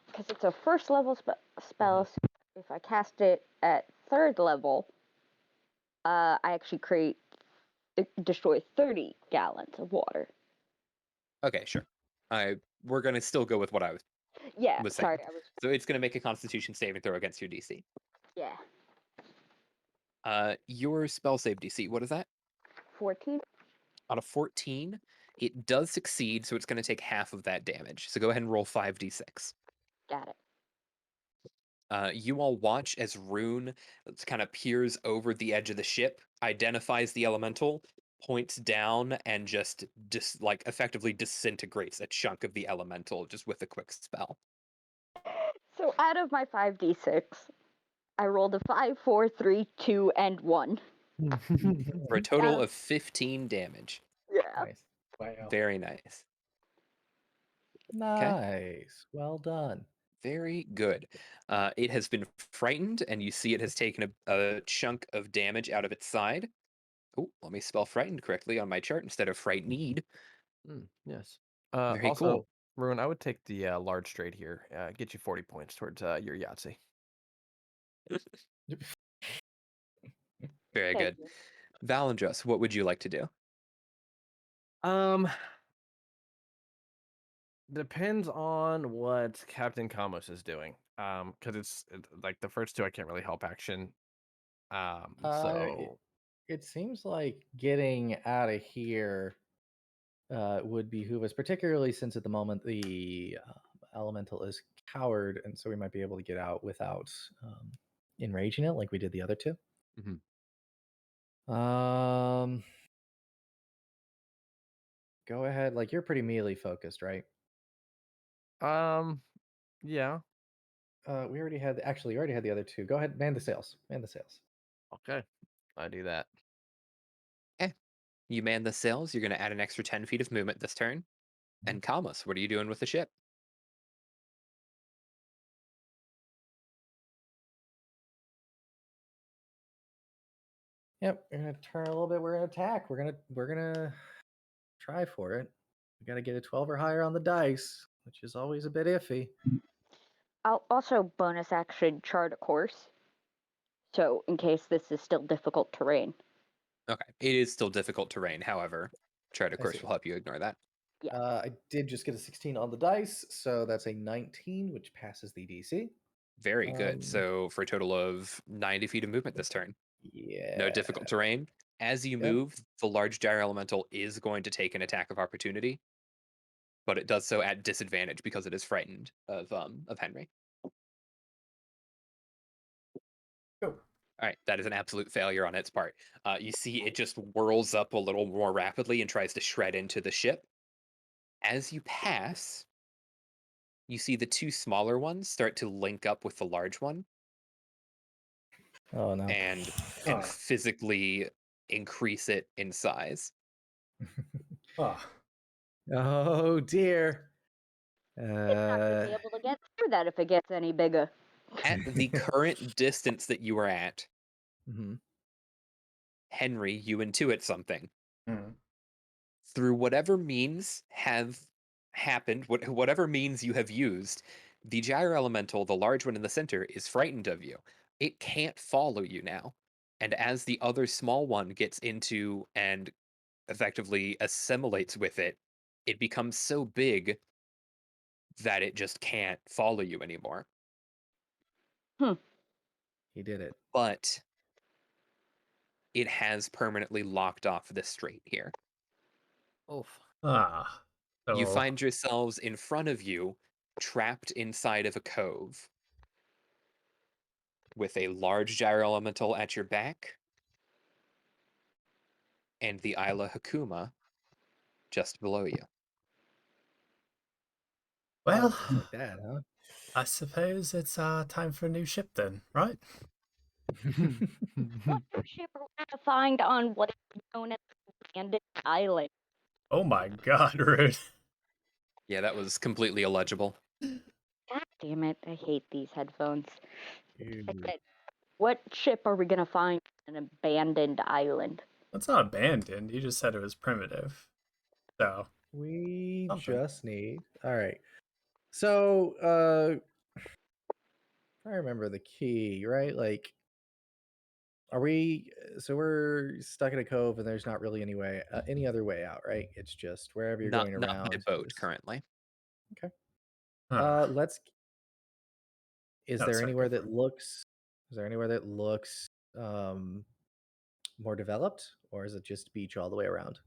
Because it's a first level spell, so if I cast it at third level, I actually destroy 30 gallons of water. Okay, sure. We're gonna still go with what I Yeah, was saying. sorry, So it's gonna make a Constitution saving throw against your DC. yeah, Your spell save DC, what is that? 14. On a 14, it does succeed, so it's gonna take half of that damage. So go ahead and roll 5d6. Got it. You all watch as Rune kind of peers over the edge of the ship, identifies the elemental, points down, and just like effectively disintegrates a chunk of the elemental just with a quick spell. So out of my 5d6, I rolled a 5, 4, 3, 2, and 1. For a total Yeah. of 15 damage. Yeah. Nice. Wow. Very nice. Okay. Nice. Well done. Very good. It has been frightened, and you see it has taken a chunk of damage out of its side. Oh, let me spell frightened correctly on my chart instead of frightened. Yes. Very Also, cool. Ruin, I would take the large straight here. Get you 40 points towards your Yahtzee. Very Thank good. Valendrus, what would you like to do? Um, Depends on what Captain Kamos is doing. Because like the first two I can't really help action. Uh, it, So it seems like getting out of here would behoove us, particularly since at the moment the elemental is coward, and so we might be able to get out without enraging it like we did the other two. Go ahead. Like, you're pretty melee focused, right? Yeah. We already had you already had the other two. Go ahead, man the sails. Man the sails. Okay. I do that. Okay. You man the sails. You're going to add an extra 10 feet of movement this turn. And Kalmus, what are you doing with the ship? Yep, we're gonna turn a little bit. We're gonna attack. We're gonna try for it. We gotta get a 12 or higher on the dice, which is always a bit iffy. I'll also bonus action chart a course. So in case this is still difficult terrain. Okay. It is still difficult terrain. However, chart of I course see. will help you ignore that. Yeah. I did just get a 16 on the dice, so that's a 19, which passes the DC. Very good. So for a total of 90 feet of movement this turn. Yeah. No difficult terrain. As you Yep. move, the large gyre elemental is going to take an attack of opportunity, but it does so at disadvantage because it is frightened of Henry. Go. All right, that is an absolute failure on its part. You see, it just whirls up a little more rapidly and tries to shred into the ship. As you pass, you see the two smaller ones start to link up with the large one Oh no. and Oh. physically increase it in size. Oh. Oh dear. It's not gonna be able to get through that if it gets any bigger. At the current distance that you are at, Mhm. Henry, you intuit something. Mm. Through whatever means have happened, whatever means you have used, the gyre elemental, the large one in the center, is frightened of you. It can't follow you now. And as the other small one gets into and effectively assimilates with it, it becomes so big that it just can't follow you anymore. He did it. But it has permanently locked off this strait here. Oof. Ah. You So find yourselves in front of you, trapped inside of a cove, with a large gyro elemental at your back, and the Isla Hakuma just below you. well, Just like that, huh? I suppose it's time for a new ship then, right? What ship are we gonna find on what is known as Bandit Island? Oh my god, Rude. Yeah, that was completely illegible. God damn it, I hate these headphones. I Ew. said, what ship are we gonna find on an abandoned island? It's not abandoned. You just said it was primitive. So We something. just need. All right. So, if I remember the key, right? Like, are we? So we're stuck in a cove, and there's not really any other way out, right? It's just wherever you're going Not by around. boat currently. Okay. Huh. Let's. Is That there sounds anywhere that different. looks? Is there anywhere that looks more developed, or is it just beach all the way around?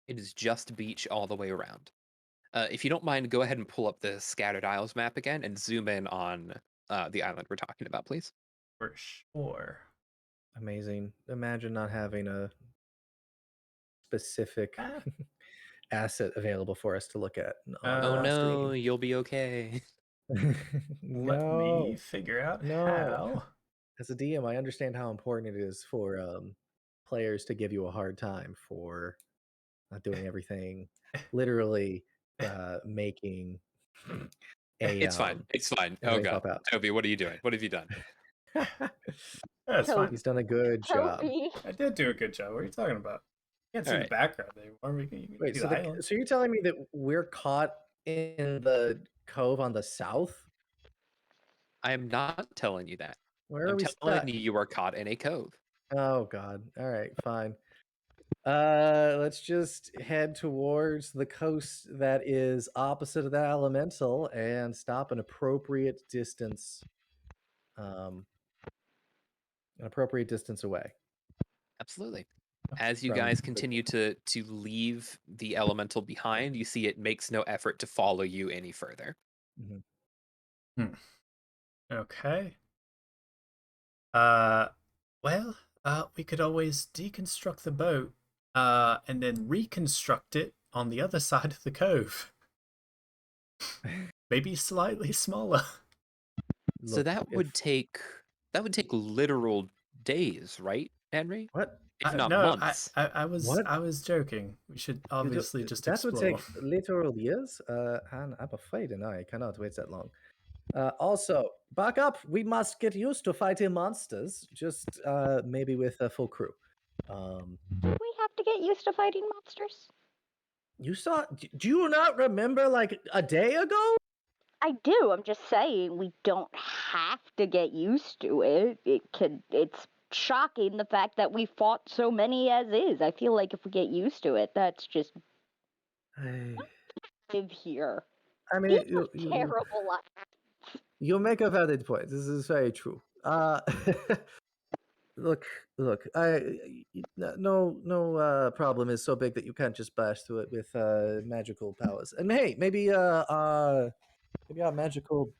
It is just beach all the way around. If you don't mind, go ahead and pull up the Scattered Isles map again and zoom in on the island we're talking about, please. For sure. Amazing. Imagine not having a specific Ah, asset available for us to look at on Oh Uh, no, stream. you'll be okay. let me No, figure out no. how. As a DM, I understand how important it is for players to give you a hard time for not doing everything. Literally, making a It's fine. It's fine. Oh everything god. pop out. Toby, what are you doing? What have you done? That's fine. He's done a good job. Toby. I did do a good job. What are you talking about? You can't see the Alright. background anymore. You can Wait, see so the island. so you're telling me that we're caught in the cove on the south? I am not telling you that. Where are I'm we telling stuck? you are caught in a cove. Oh God. All right, fine. Let's just head towards the coast that is opposite of the elemental and stop an appropriate distance. An appropriate distance away. Absolutely. As you from guys the- continue to leave the elemental behind, you see it makes no effort to follow you any further. Mhm. Okay. Uh, well, we could always deconstruct the boat, and then reconstruct it on the other side of the cove. Maybe slightly smaller. So Look, if that would take literal days, right, Henry? what If not No, months. what I was joking. We should you do, obviously just that would explore. take literal years, and I'm afraid, and I cannot wait that long. Also, back up. We must get used to fighting monsters. Just maybe with a full crew. We have to get used to fighting monsters. You saw? Do you not remember like a day ago? I do. I'm just saying we don't have to get used to it. It's shocking the fact that we fought so many as is. I feel like if we get used to it, that's just I live here. mean, These are terrible lives. you make a valid point. This is very true. Look, look. No problem is so big that you can't just bash through it with magical powers. And hey, maybe our magical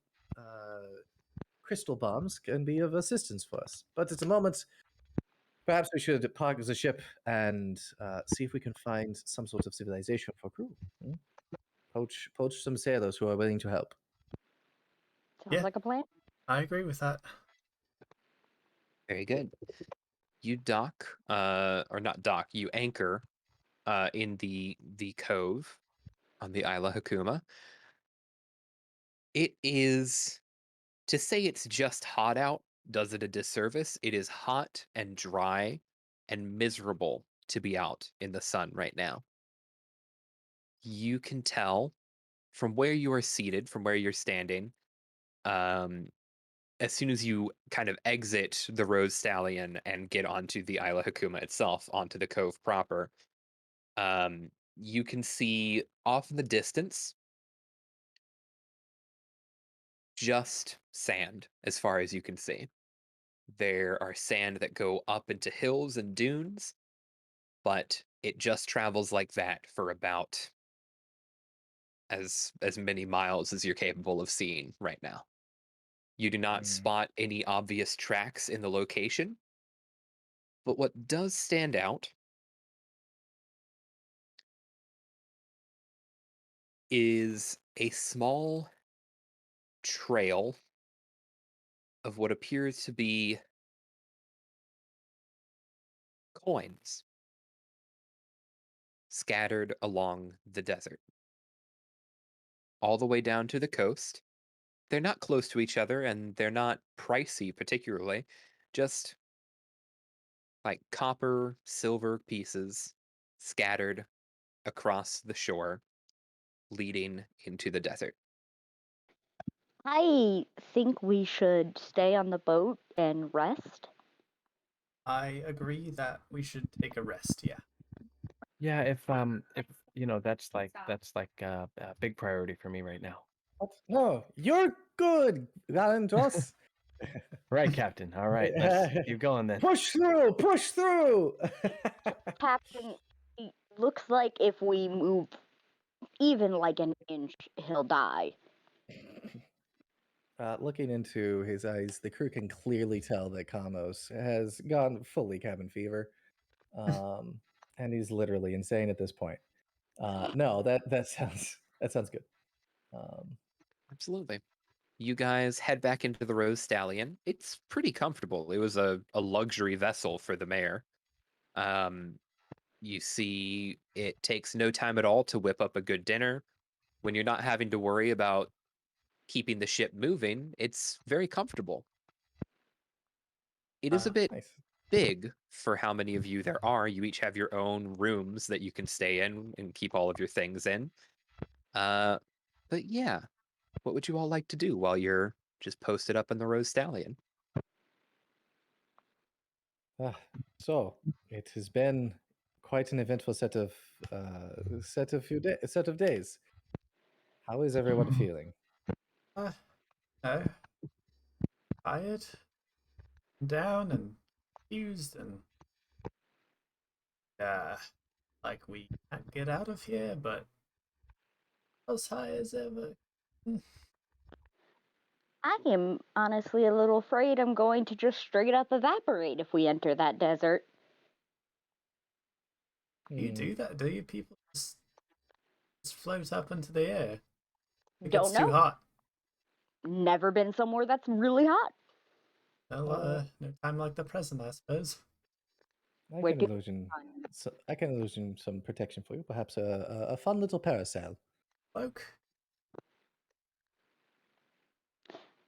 crystal bombs can be of assistance for us. But at the moment, perhaps we should park the ship and see if we can find some sort of civilization for crew. Hmm? Poach some sailors who are willing to help. Sounds Yeah. like a plan. I agree with that. Very good. You dock, or not dock, you anchor in the cove on the Isla Hakuma. It is, to say it's just hot out does it a disservice. It is hot and dry and miserable to be out in the sun right now. You can tell from where you are seated, from where you're standing, um, as soon as you kind of exit the Rose Stallion and get onto the Isla Hakuma itself, onto the cove proper, you can see off in the distance just sand as far as you can see. There are sand that go up into hills and dunes, but it just travels like that for about as many miles as you're capable of seeing right now. You do not Mm. spot any obvious tracks in the location, but what does stand out is a small trail of what appears to be coins scattered along the desert, all the way down to the coast. They're not close to each other and they're not pricey particularly, just like copper, silver pieces scattered across the shore, leading into the desert. I think we should stay on the boat and rest. I agree that we should take a rest. Yeah. Yeah, if that's like a big priority for me right now. What? No, you're good, Valentros. Right, Captain. All right, let's keep going then. Push through, push through. Captain, it looks like if we move even like an inch, he'll die. Looking into his eyes, the crew can clearly tell that Kamos has gone fully cabin fever, and he's literally insane at this point. No, that sounds good. Absolutely. You guys head back into the Rose Stallion. It's pretty comfortable. It was a luxury vessel for the mayor. Um, you see, it takes no time at all to whip up a good dinner. When you're not having to worry about keeping the ship moving, it's very comfortable. It is a bit Nice. big for how many of you there are. You each have your own rooms that you can stay in and keep all of your things in. But yeah, what would you all like to do while you're just posted up in the Rose Stallion? Ah, so it has been quite an eventful set of days. How is everyone feeling? Uh, no. Tired, down, and confused, and like we can't get out of here, but as high as ever. I am honestly a little afraid I'm going to just straight up evaporate if we enter that desert. You Hmm. do that, do you? People just float up into the air. It Don't gets too know. hot. Never been somewhere that's really hot. Well, no time like the present, I suppose. I We're can doing illusion. fine. So I can illusion some protection for you. Perhaps a fun little parasail. Cloak?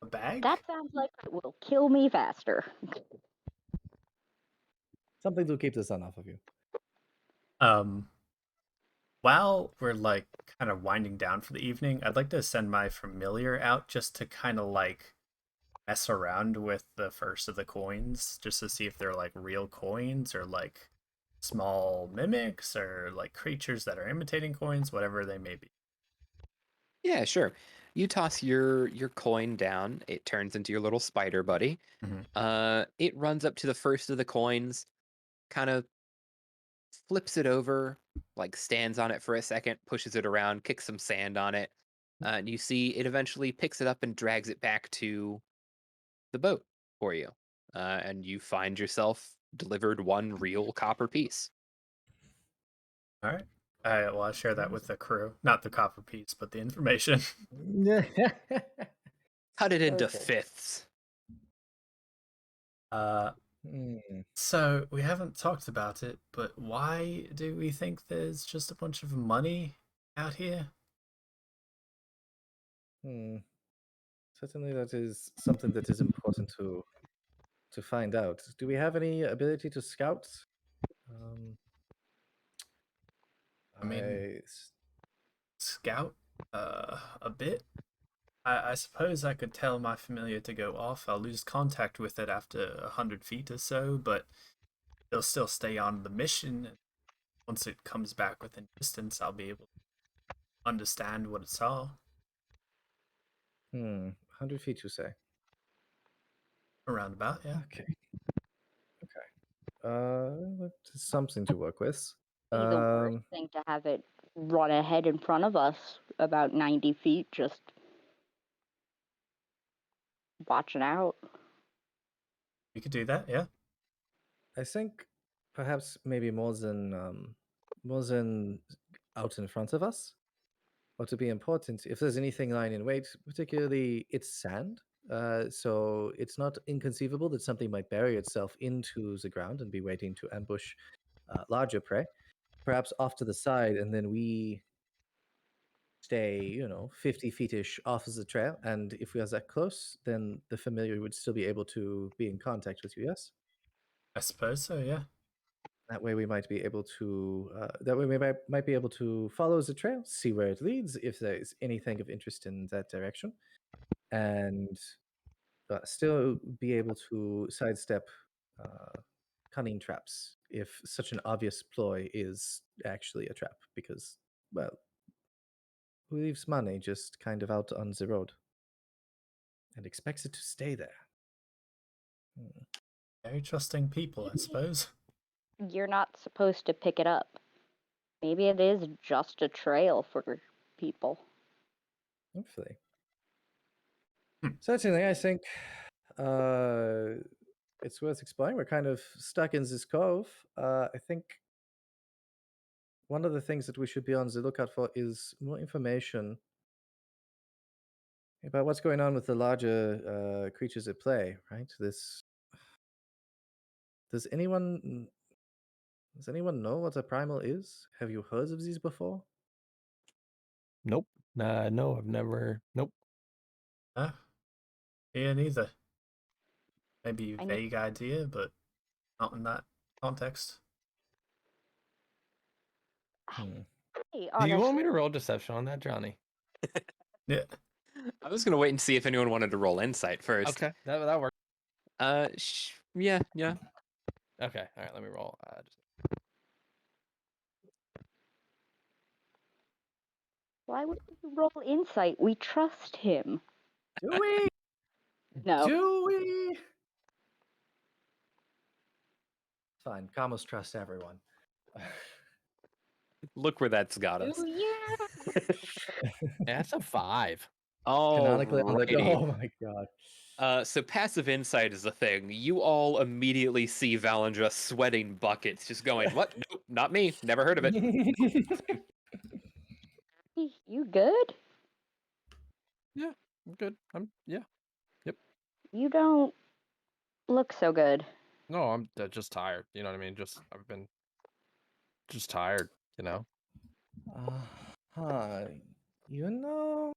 A bag? That sounds like it will kill me faster. Something to keep the sun off of you. Um, while we're like kind of winding down for the evening, I'd like to send my familiar out just to kind of like mess around with the first of the coins, just to see if they're like real coins or like small mimics or like creatures that are imitating coins, whatever they may be. Yeah, sure. You toss your coin down. It turns into your little spider buddy. It runs up to the first of the coins, kind of flips it over, like stands on it for a second, pushes it around, kicks some sand on it, and you see it eventually picks it up and drags it back to the boat for you. And you find yourself delivered one real copper piece. All right. Well, I'll share that with the crew. Not the copper piece, but the information. Cut it into Okay. fifths. Hmm. So we haven't talked about it, but why do we think there's just a bunch of money out here? Hmm. Certainly, that is something that is important to find out. Do we have any ability to scout? Um, I mean, I scout a bit. I suppose I could tell my familiar to go off. I'll lose contact with it after 100 feet or so, but it'll still stay on the mission. Once it comes back within distance, I'll be able to understand what it saw. 100 feet, you say? Around about, yeah. Okay. That's something to work with. Be the worst thing to have it run ahead in front of us about 90 feet, just watching out. We could do that, yeah. I think perhaps maybe more than out in front of us. What would be important if there's anything lying in wait, particularly it's sand. So it's not inconceivable that something might bury itself into the ground and be waiting to ambush larger prey. Perhaps off to the side, and then we stay, 50 feet-ish off of the trail. And if we are that close, then the familiar would still be able to be in contact with you, yes? I suppose so, yeah. That way we might be able to, might be able to follow the trail, see where it leads, if there's anything of interest in that direction, and still be able to sidestep cunning traps if such an obvious ploy is actually a trap, because, well, who leaves money just kind of out on the road and expects it to stay there? Hmm. Very trusting people, I suppose. You're not supposed to pick it up. Maybe it is just a trail for people. Hopefully. Hmm. Certainly, I think it's worth exploring. We're kind of stuck in this cove. I think one of the things that we should be on the lookout for is more information about what's going on with the larger creatures at play. Right? This. Does anyone know what a primal is? Have you heard of these before? Nope. No, I've never. Nope. Huh? Yeah, neither. Maybe a I vague idea, but not in that context. Hmm. Hey, Do you want honestly, me to roll deception on that, Johnny? Yeah. I was gonna wait and see if anyone wanted to roll insight first. Okay, that works. Yeah. Okay, all right. Let me roll. why would we roll insight? We trust him. Do we? No. Do we? Fine. Kamos trust everyone. Look where that's got us. Yeah. That's a 5. Canonically on the. Alrighty. Oh my god. So passive insight is a thing. You all immediately see Valendra sweating buckets, just going, "What? Nope, not me. Never heard of it." You good? Yeah, I'm good. Yeah. You don't look so good. No, I'm just tired. You know what I mean? I've been just tired. You know. Huh. You know,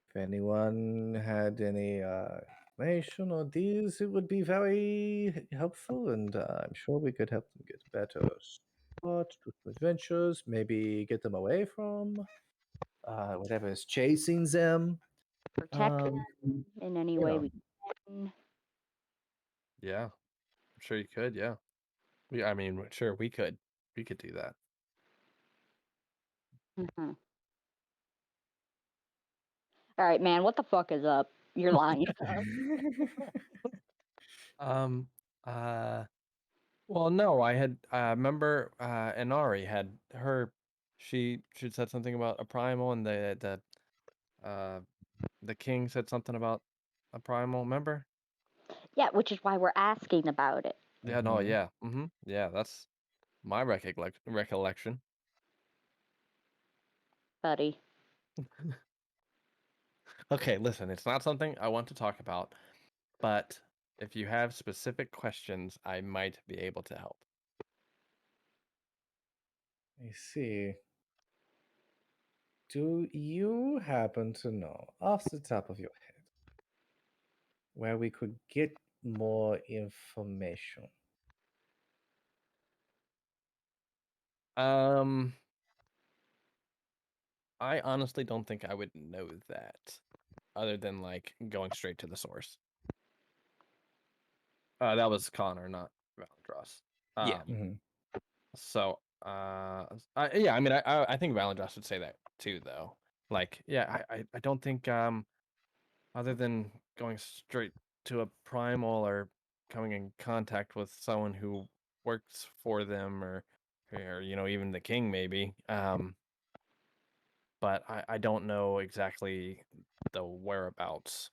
if anyone had any information or deals, it would be very helpful, and I'm sure we could help them get better spots, do some adventures, maybe get them away from whatever is chasing them. Protect Um, them in any you way know, we can. Yeah, I'm sure you could. Yeah. I mean, sure we could. We could do that. Mhm. All right, man. What the fuck is up? You're lying. Um. Uh. Well, no, I had. Remember, Inari had her. She said something about a primal, and the king said something about a primal. Remember? Yeah, which is why we're asking about it, Yeah. No. Mhm. Yeah. Mm-hmm. Yeah. That's my recollection. buddy. Okay. Listen, it's not something I want to talk about, but if you have specific questions, I might be able to help. I see. Do you happen to know, off the top of your head, where we could get more information? Um. I honestly don't think I would know that, other than like going straight to the source. That was Connor, not Valendros. Yeah. Mhm. So, yeah, I mean, I think Valendros would say that too, though. Like, yeah, I don't think other than going straight to a primal or coming in contact with someone who works for them or even the king maybe. But I don't know exactly the whereabouts.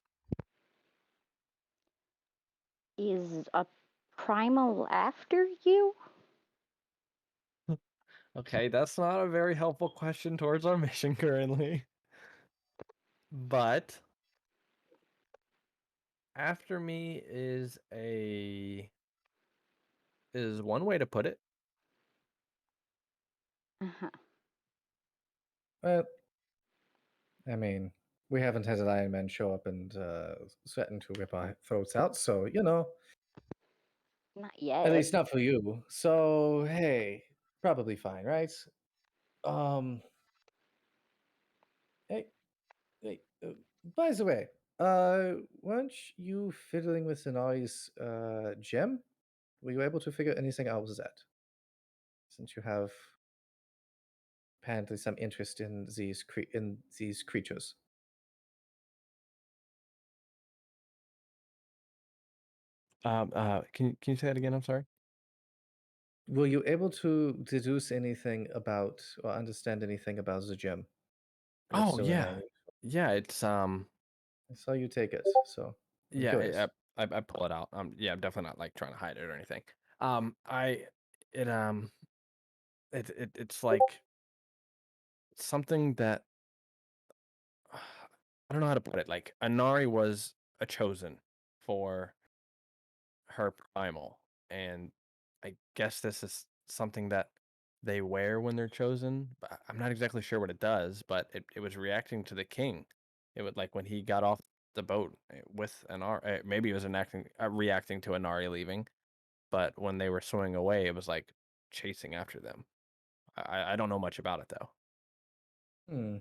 Is a primal after you? Okay, that's not a very helpful question towards our mission currently. But after me is one way to put it. Uh-huh. Well, I mean, we haven't had an Iron Man show up and threaten to rip our throats out, so Not at yet. least not for you. So hey, probably fine, right? Um, hey, hey. By the way, weren't you fiddling with Inari's gem? Were you able to figure anything out with that? Since you have apparently some interest in these creatures. Can you say that again? I'm sorry. Were you able to deduce anything about or understand anything about the gem? That's Oh so yeah, annoying. yeah. It's I saw you take it, so I'm yeah. curious. I pull it out. Yeah, I'm definitely not like trying to hide it or anything. I it it's like something that I don't know how to put it. Like Anari was a chosen for her primal, and I guess this is something that they wear when they're chosen. But I'm not exactly sure what it does, but it was reacting to the king. It would like when he got off the boat with Anari. Maybe it was reacting to Anari leaving, but when they were swimming away, it was like chasing after them. I don't know much about it though. Hmm,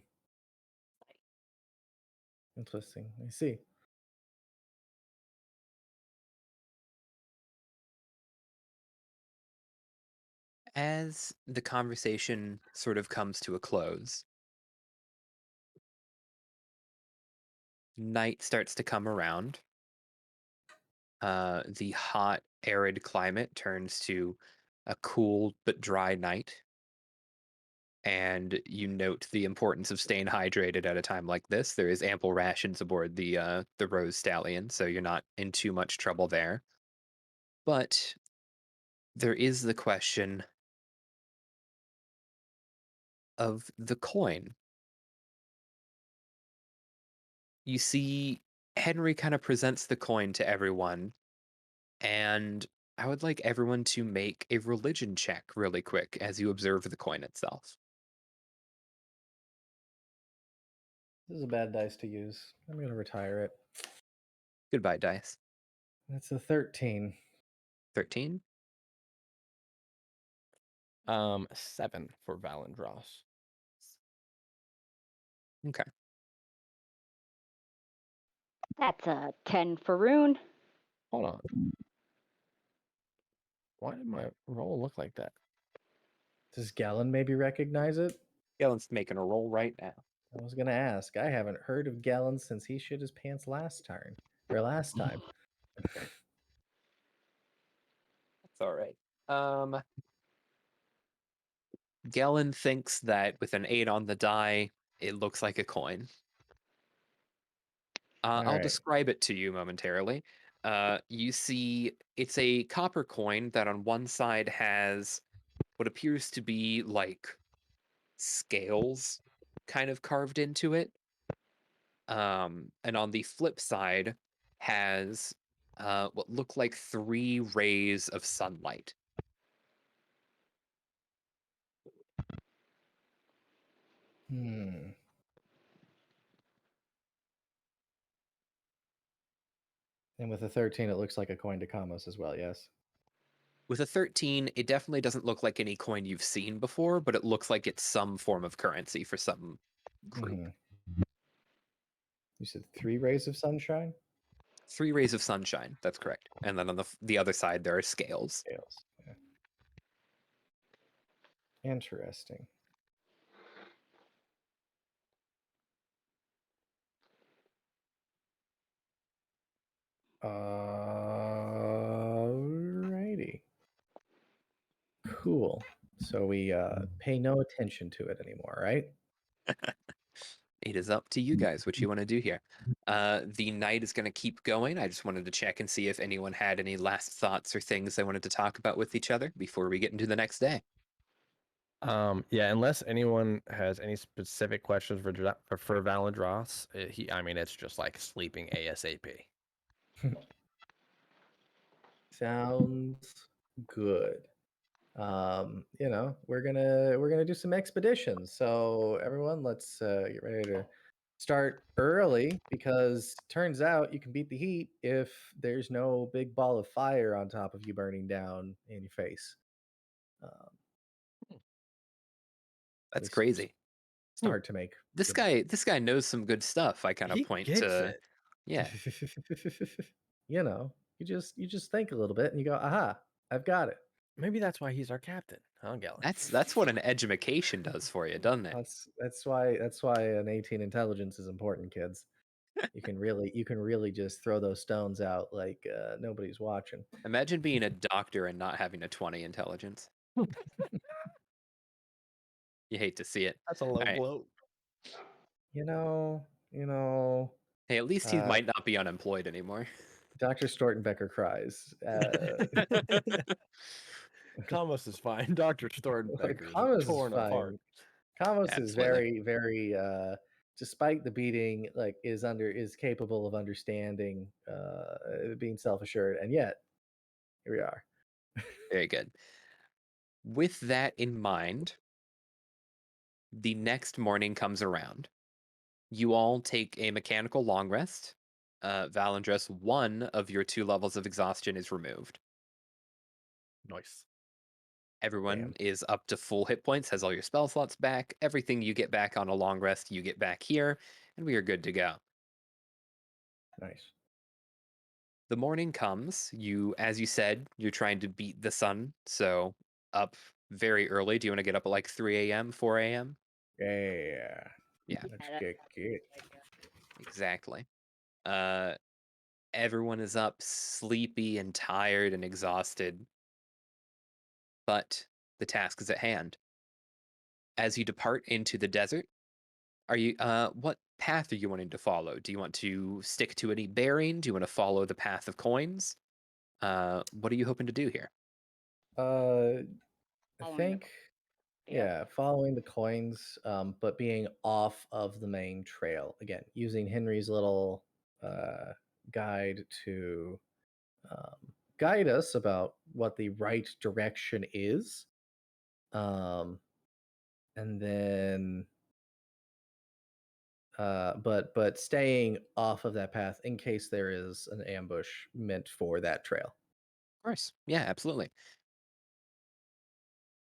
interesting. I see. As the conversation sort of comes to a close, night starts to come around. The hot, arid climate turns to a cool but dry night, and you note the importance of staying hydrated at a time like this. There is ample rations aboard the Rose Stallion, so you're not in too much trouble there. But there is the question of the coin. You see, Henry kind of presents the coin to everyone, and I would like everyone to make a religion check really quick as you observe the coin itself. This is a bad dice to use. I'm gonna retire it. Goodbye, dice. That's a 13. 13. 7 for Valendros. Okay. That's a 10 for Rune. Hold on. Why did my roll look like that? Does Gallon maybe recognize it? Galen's making a roll right now. I was gonna ask. I haven't heard of Gallon since he shit his pants last time. That's all right. Galen thinks that with an 8 on the die, it looks like a coin. I'll right. describe it to you momentarily. You see, it's a copper coin that on one side has what appears to be like scales kind of carved into it. And on the flip side has what look like 3 rays of sunlight. Hmm. And with a 13, it looks like a coin to Kamos as well, yes? With a 13, it definitely doesn't look like any coin you've seen before, but it looks like it's some form of currency for some group. Mhm. You said 3 rays of sunshine? 3 rays of sunshine, that's correct. And then on the other side, there are scales. Scales. Yeah. Interesting. Alrighty. Cool. So we pay no attention to it anymore, right? It is up to you guys what you want to do here. The night is going to keep going. I just wanted to check and see if anyone had any last thoughts or things they wanted to talk about with each other before we get into the next day. Yeah, unless anyone has any specific questions for Valendros, it's just like sleeping ASAP. Sounds good. We're gonna do some expeditions. So everyone, let's get ready to start early because turns out you can beat the heat if there's no big ball of fire on top of you burning down in your face. Um, at That's least crazy. start to make This guy knows some good stuff. I kind of He point gets to, it. yeah. you just think a little bit and you go, aha, I've got it. Maybe that's why he's our captain, huh, Galen? That's what an edumacation does for you, doesn't it? That's why an 18 intelligence is important, kids. You can really just throw those stones out like nobody's watching. Imagine being a doctor and not having a 20 intelligence. You hate to see it. That's a All low right. blow. You know, Hey, at least he might not be unemployed anymore. Dr. Stortenbecker cries. Kamos is fine. Dr. Stortenbecker Kamos is is torn apart. fine. Kamos is Absolutely. very, very despite the beating, like is capable of understanding, being self-assured, and yet here we are. Very good. With that in mind, the next morning comes around. You all take a mechanical long rest. Valendress, 1 of your 2 levels of exhaustion is removed. Nice. Everyone Damn. is up to full hit points, has all your spell slots back. Everything you get back on a long rest, you get back here, and we are good to go. Nice. The morning comes. As you said, you're trying to beat the sun, so up very early. Do you want to get up at like 3 a.m., 4 a.m.? Yeah. Yeah, Let's get it. exactly. Everyone is up, sleepy and tired and exhausted. but the task is at hand. As you depart into the desert, what path are you wanting to follow? Do you want to stick to any bearing? Do you want to follow the path of coins? What are you hoping to do here? Uh, I Following the think, yep. yeah, following the coins, but being off of the main trail. Again, using Henry's little uh, guide to um, guide us about what the right direction is. Um, and then, but staying off of that path in case there is an ambush meant for that trail. Of course. Yeah, absolutely.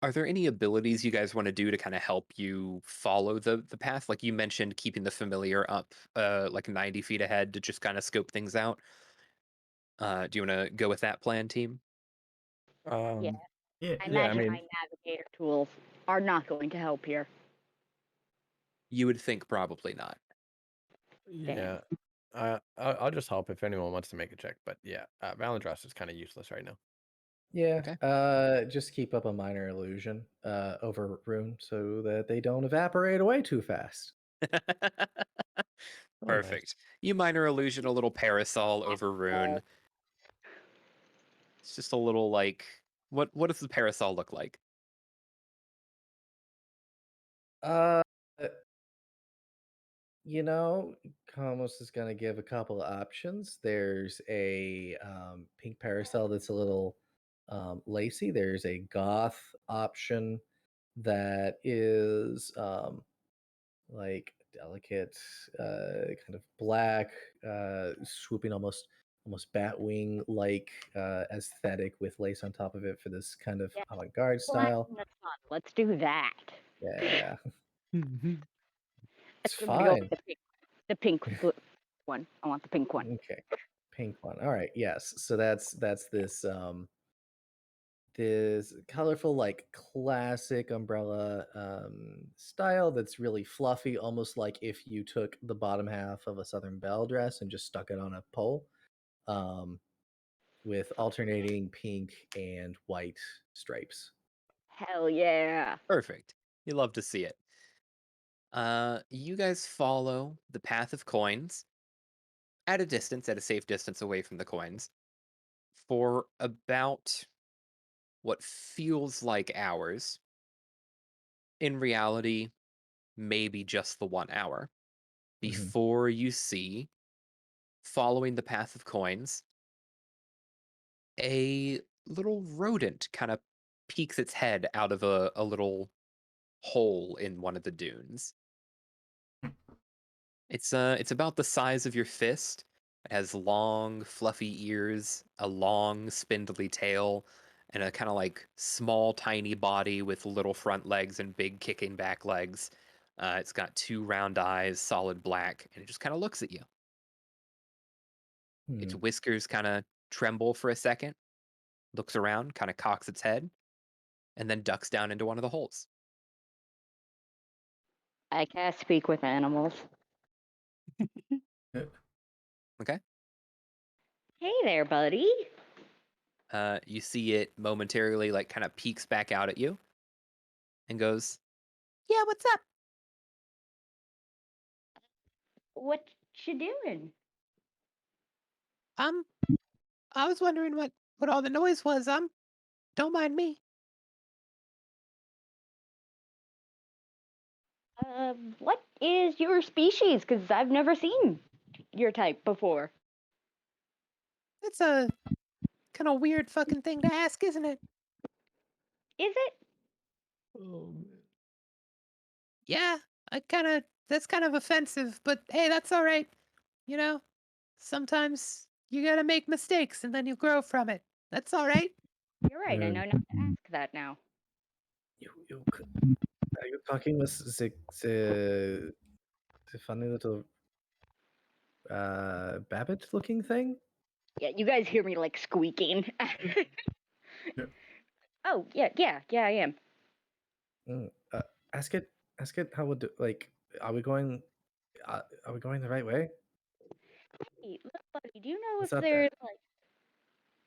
Are there any abilities you guys want to do to kind of help you follow the path? Like you mentioned, keeping the familiar up, like 90 feet ahead to just kind of scope things out. Do you want to go with that plan, team? Yeah, Um, Yeah. I yeah, I imagine mean, my navigator tools are not going to help here. You would think probably not. yeah. Damn. I'll just help if anyone wants to make a check. But yeah, Valandros is kind of useless right now. Yeah, Okay. just keep up a minor illusion over Rune so that they don't evaporate away too fast. Oh, nice. Perfect. You minor illusion a little parasol over Uh, Rune. It's just a little like what does the parasol look like? Uh, you know, Comos is gonna give a couple of options. There's a pink parasol that's a little lacy. There's a goth option that is like delicate, kind of black, swooping almost batwing like aesthetic with lace on top of it for this kind of yeah, avant-garde black style. in the sun. Let's do that. Yeah, it's I'm gonna go fine. with the one. I want the pink one. Okay, pink one. All right, yes. So that's this colorful, like classic umbrella style that's really fluffy, almost like if you took the bottom half of a Southern Belle dress and just stuck it on a pole, um, with alternating pink and white stripes. Hell yeah. Perfect. You love to see it. You guys follow the path of coins at a distance, at a safe distance away from the coins, for about what feels like hours. In reality, maybe just the 1 hour Mhm. before you see, following the path of coins, a little rodent kind of peeks its head out of a little hole in one of the dunes. It's about the size of your fist. It has long, fluffy ears, a long, spindly tail, and a kind of like small, tiny body with little front legs and big kicking back legs. It's got two round eyes, solid black, and it just kind of looks at you. Its Hmm. whiskers kind of tremble for a second, looks around, kind of cocks its head, and then ducks down into one of the holes. I can't speak with animals. Uh, Okay. Hey there, buddy. You see it momentarily, like, kind of peeks back out at you and goes, "Yeah, what's up?" What you doing? Um, I was wondering what all the noise was. Don't mind me. What is your species? Because I've never seen your type before. It's a kind of weird fucking thing to ask, isn't it? Is it? Oh, man. Yeah, that's kind of offensive, but hey, that's all right. You know, sometimes you gotta make mistakes and then you grow from it. That's all right. You're right. I Rune, know not to ask that now. are you talking with the funny little Babbit looking thing? Yeah, you guys hear me like squeaking. yeah. Oh, yeah, yeah, yeah, I am. Mm, ask it. Ask it how would like. Are we going? Are we going the right way? Hey, little buddy, do you know if What's up there? there's like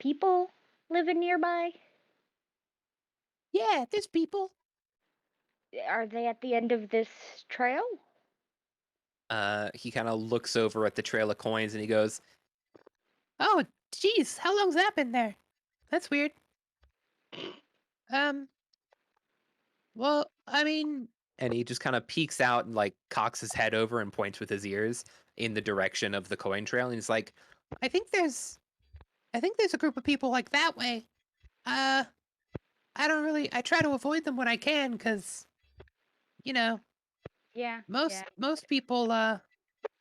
people living nearby? Yeah, there's people. Are they at the end of this trail? He kind of looks over at the trail of coins and he goes, "Oh, geez, how long's that been there? That's weird. Um, well, I mean," and he just kind of peeks out and like cocks his head over and points with his ears in the direction of the coin trail. And he's like, I think there's a group of people like that way. Uh, I try to avoid them when I can because, you know, Yeah. most Yeah. most people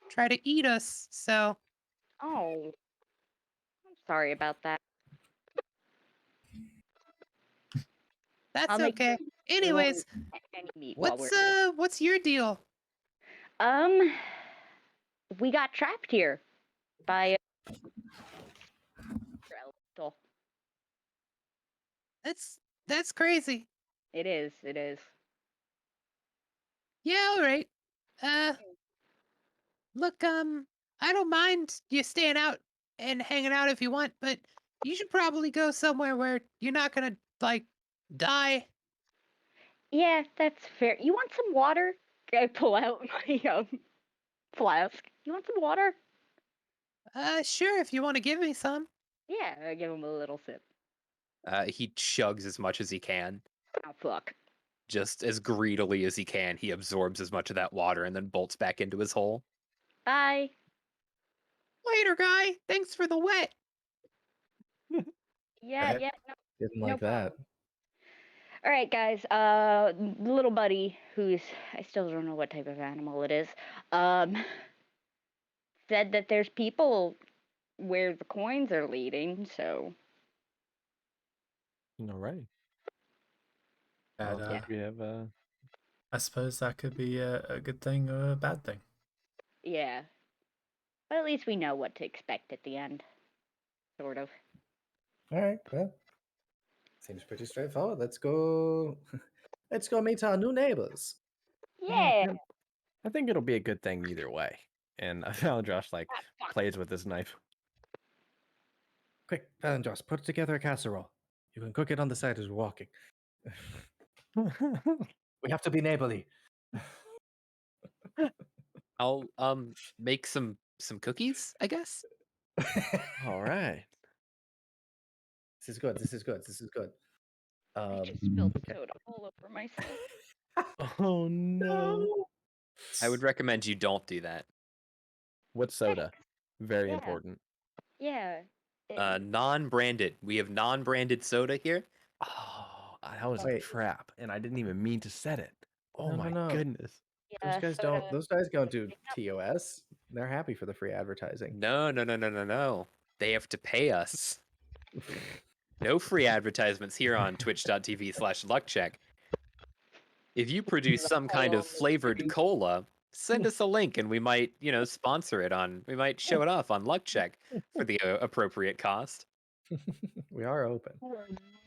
try to eat us. So Oh, I'm sorry about that. that's I'll make sure okay. we won't Anyways, eat any meat while we're what's your deal? Um, we got trapped here by a elemental. That's crazy. It is. It is. Yeah, all right. Uh, look, I don't mind you staying out and hanging out if you want, but you should probably go somewhere where you're not gonna like die. Yeah, that's fair. You want some water? I pull out my flask. You want some water? Sure, if you want to give me some. Yeah, I give him a little sip. He chugs as much as he can. Oh fuck. Just as greedily as he can, he absorbs as much of that water and then bolts back into his hole. Bye. Later, guy. Thanks for the wet. Yeah, yeah, no, Didn't no like that. problem. All right, guys. Little buddy, who's I still don't know what type of animal it is, um, said that there's people where the coins are leading. So All right. That, Well, since we have I suppose that could be a good thing or a bad thing. yeah, but at least we know what to expect at the end, sort of. All right. Well, seems pretty straightforward. Let's go. Let's go meet our new neighbors. Yeah. I think it'll be a good thing either way. And I found Josh like Ah, fuck. plays with his knife. Quick, Valendros, put together a casserole. You can cook it on the side as we're walking. We have to be neighborly. I'll make some cookies, I guess. All right. This is good. This is good. This is good. I just spilled okay. soda all over myself. Oh no. I would recommend you don't do that. What soda? Very Yeah. important. Yeah. Non-branded. We have non-branded soda here. Oh, that was a Wait. trap, and I didn't even mean to set it. Oh No, no, my no. goodness. Those Yeah, guys soda. don't. Those guys don't do TOS. They're happy for the free advertising. No. They have to pay us. No free advertisements here on twitch.tv/luckcheck. If you produce some kind of flavored cola, send us a link and we might, sponsor it we might show it off on Luckcheck for the appropriate cost. We are open.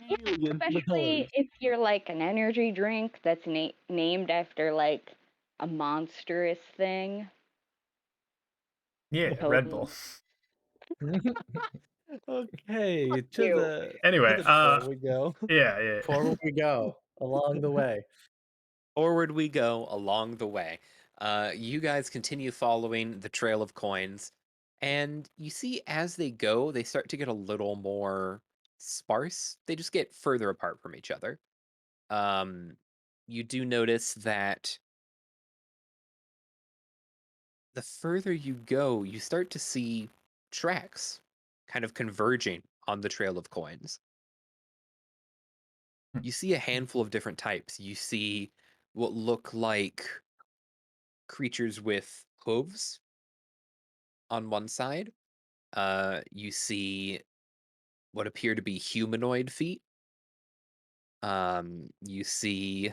Yeah, especially if you're like an energy drink that's named after like a monstrous thing. Yeah, Oh. Red Bull. Okay, Fuck you. Anyway, to the point we go. yeah. Forward we go along the way. Forward we go along the way. You guys continue following the trail of coins, and you see as they go, they start to get a little more sparse. They just get further apart from each other. You do notice that the further you go, you start to see tracks kind of converging on the trail of coins. You see a handful of different types. You see what look like creatures with hooves on one side. You see what appear to be humanoid feet. You see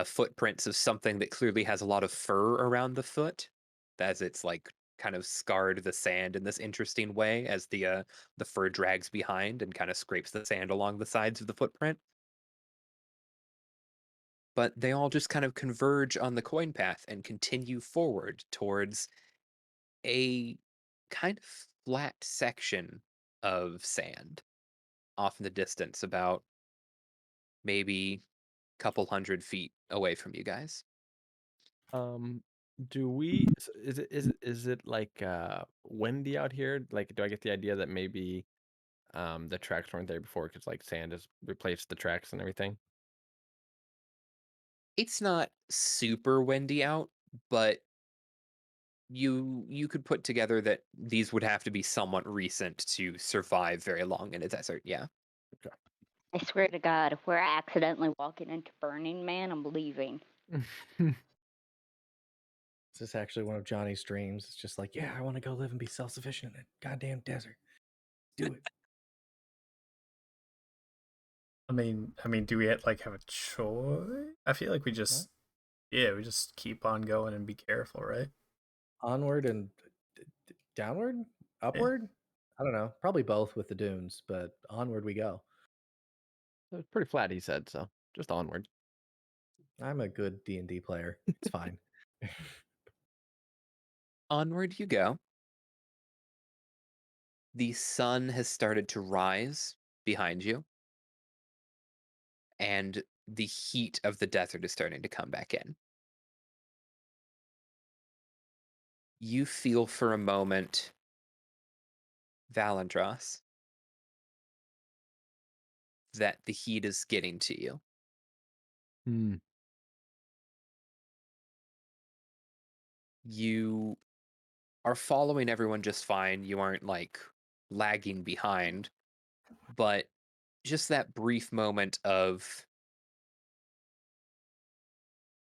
footprints of something that clearly has a lot of fur around the foot, as it's like kind of scarred the sand in this interesting way as the fur drags behind and kind of scrapes the sand along the sides of the footprint. But they all just kind of converge on the coin path and continue forward towards a kind of flat section of sand off in the distance, about maybe a couple 100 feet away from you guys. Do we? Is it like windy out here? Like, do I get the idea that maybe the tracks weren't there before because like sand has replaced the tracks and everything? It's not super windy out, but you could put together that these would have to be somewhat recent to survive very long in a desert. Yeah. I swear to God, if we're accidentally walking into Burning Man, I'm leaving. This is actually one of Johnny's dreams. It's just like, yeah, I want to go live and be self-sufficient in a goddamn desert. Do it. I mean, do we like have a choice? I feel like we just, yeah, we just keep on going and be careful, right? Onward and downward? Yeah. Upward? I don't know. Probably both with the dunes, but onward we go. It's pretty flat, he said. So just onward. I'm a good D&D player. It's fine. Onward you go. The sun has started to rise behind you, and the heat of the desert is starting to come back in. You feel for a moment, Valandros, that the heat is getting to you. Hmm. You are following everyone just fine. You aren't like lagging behind, but just that brief moment of,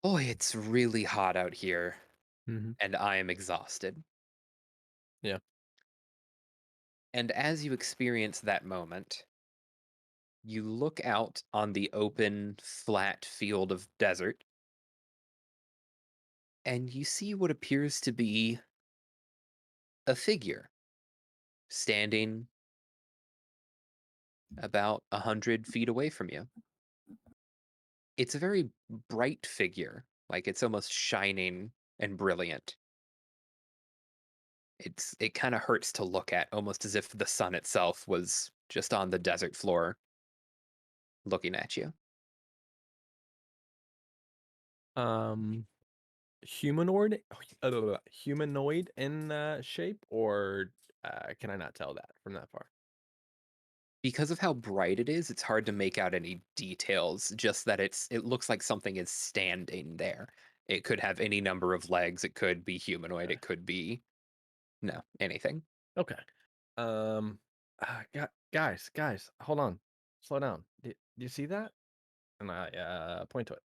boy, it's really hot out here, Mm-hmm. and I am exhausted. Yeah. And as you experience that moment, you look out on the open, flat field of desert, and you see what appears to be a figure standing about 100 feet away from you. It's a very bright figure, like it's almost shining and brilliant. It kind of hurts to look at, almost as if the sun itself was just on the desert floor looking at you. Um, humanoid, humanoid in shape, or can I not tell that from that far? Because of how bright it is, it's hard to make out any details, just that it looks like something is standing there. It could have any number of legs, it could be humanoid, Okay. it could be no, anything. Okay. Um, guys, hold on, slow down. Do you see that? And I point to it.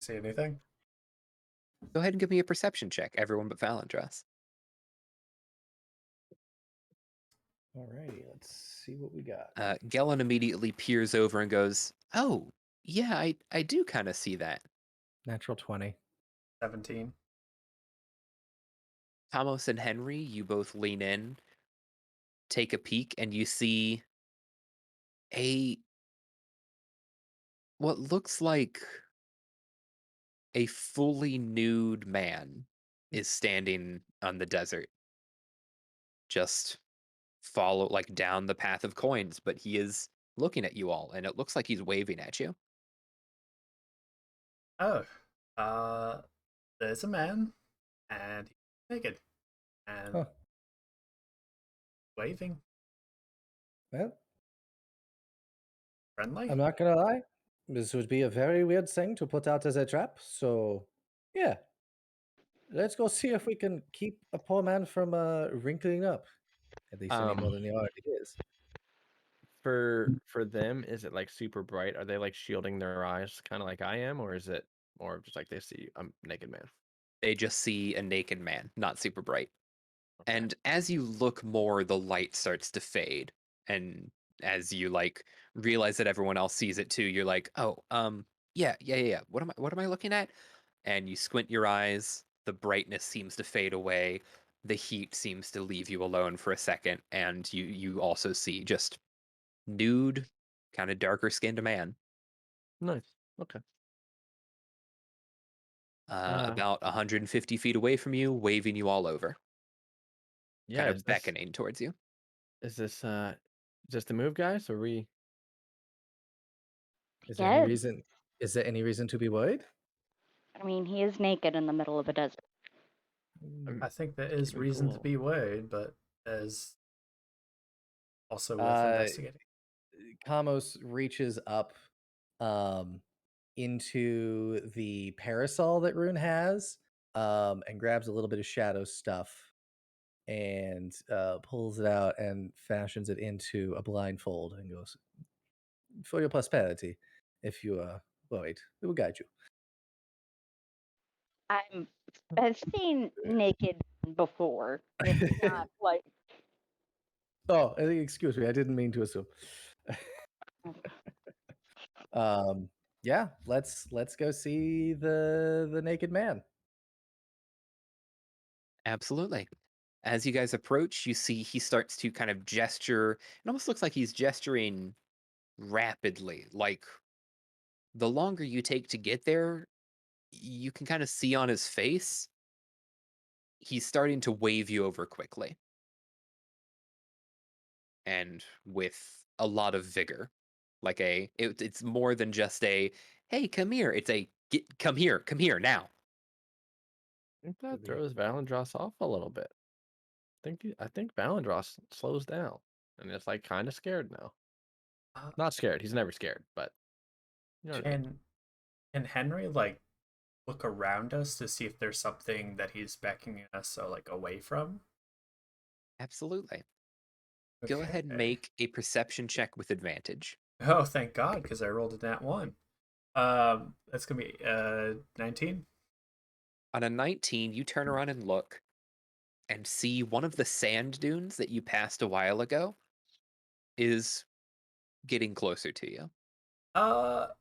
See anything? Go ahead and give me a perception check, everyone but Valandras. Alrighty, let's see what we got. Gellin immediately peers over and goes, "Oh, yeah, I do kind of see that." Natural 20. 17. Thomas and Henry, you both lean in, take a peek, and you see a what looks like a fully nude man is standing on the desert, just follow like down the path of coins, but he is looking at you all, and it looks like he's waving at you. Oh, uh, there's a man, and he's naked and Huh. waving, Well, friendly. I'm not gonna lie. This would be a very weird thing to put out as a trap. So, yeah, let's go see if we can keep a poor man from wrinkling up, at least any more Um, than he already is. for them, is it like super bright? Are they like shielding their eyes, kind of like I am, or is it more of just like they see a naked man? They just see a naked man, not super bright. Okay. And as you look more, the light starts to fade. And as you like realize that everyone else sees it too, you're like, "Oh, yeah. What am I looking at?" And you squint your eyes, the brightness seems to fade away, the heat seems to leave you alone for a second, and you also see just nude, kind of darker skinned man, Nice. Okay. Uh, about 150 feet away from you, waving you all over, kind yeah. of beckoning towards you. Is this the move, guys? Or we? Is there any Yes. reason? Is there any reason to be worried? I mean, he is naked in the middle of a desert. I think there is Keep it reason to cool. be worried, but there's also worth Uh, investigating. Kamos reaches up um, into the parasol that Rune has and grabs a little bit of shadow stuff and pulls it out and fashions it into a blindfold and goes, "For your prosperity, if you are worried, we will guide you." I've seen naked before. It's not like Excuse me, I didn't mean to assume. Yeah, let's go see the naked man. Absolutely. As you guys approach, you see he starts to kind of gesture. It almost looks like he's gesturing rapidly. Like the longer you take to get there, you can kind of see on his face, he's starting to wave you over quickly and with a lot of vigor. Like it's more than just a, hey, come here. It's a, come here now. I think that throws Valandros off a little bit. I think Valandros slows down and is like kind of scared now. Uh, Not scared. He's never scared, but you know what I mean. can Henry like look around us to see if there's something that he's backing us like away from? Absolutely. Go ahead and Okay. make a perception check with advantage. Oh, thank God, because I rolled a nat one. That's gonna be 19. On a 19, you turn around and look and see one of the sand dunes that you passed a while ago is getting closer to you.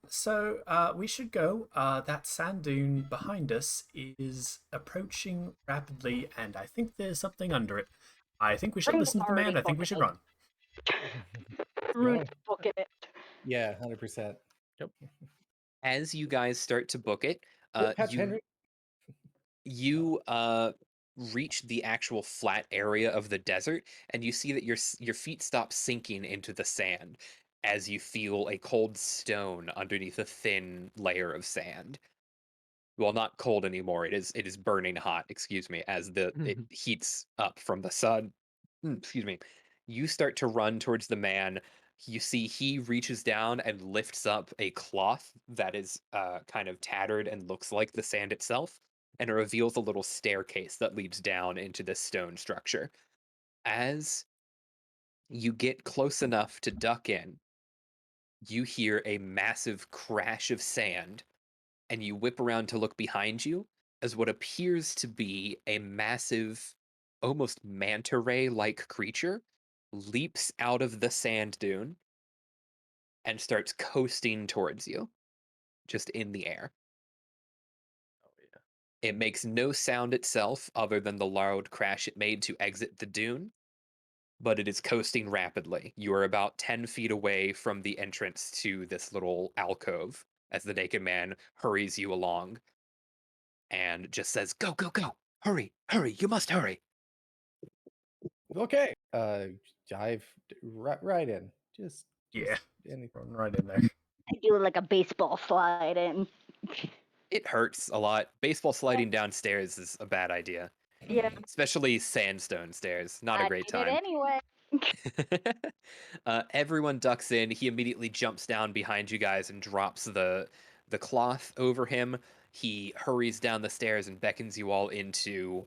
So we should go. That sand dune behind us is approaching rapidly, and I think there's something under it. I think we should Rune's listen to the man. already I think we booking should it. run. Rune's Go. booking it. Yeah, 100%. Yep. As you guys start to book it, Patch you Henry. you reach the actual flat area of the desert, and you see that your feet stop sinking into the sand as you feel a cold stone underneath a thin layer of sand. Well, not cold anymore. It is burning hot, excuse me, as it heats up from the sun. Excuse me. You start to run towards the man. You see he reaches down and lifts up a cloth that is kind of tattered and looks like the sand itself, and it reveals a little staircase that leads down into this stone structure. As you get close enough to duck in, you hear a massive crash of sand and you whip around to look behind you as what appears to be a massive, almost manta ray like creature leaps out of the sand dune and starts coasting towards you, just in the air. Oh yeah. It makes no sound itself other than the loud crash it made to exit the dune, but it is coasting rapidly. You are about 10 feet away from the entrance to this little alcove as the naked man hurries you along and just says, "Go, go, go! Hurry, hurry! You must hurry!" Okay. Dive right in. Just Yeah, any. run right in there. I do like a baseball slide in. It hurts a lot. Baseball sliding downstairs is a bad idea, Yeah, especially sandstone stairs. Not a I great did it time. anyway. Everyone ducks in. He immediately jumps down behind you guys and drops the cloth over him. He hurries down the stairs and beckons you all into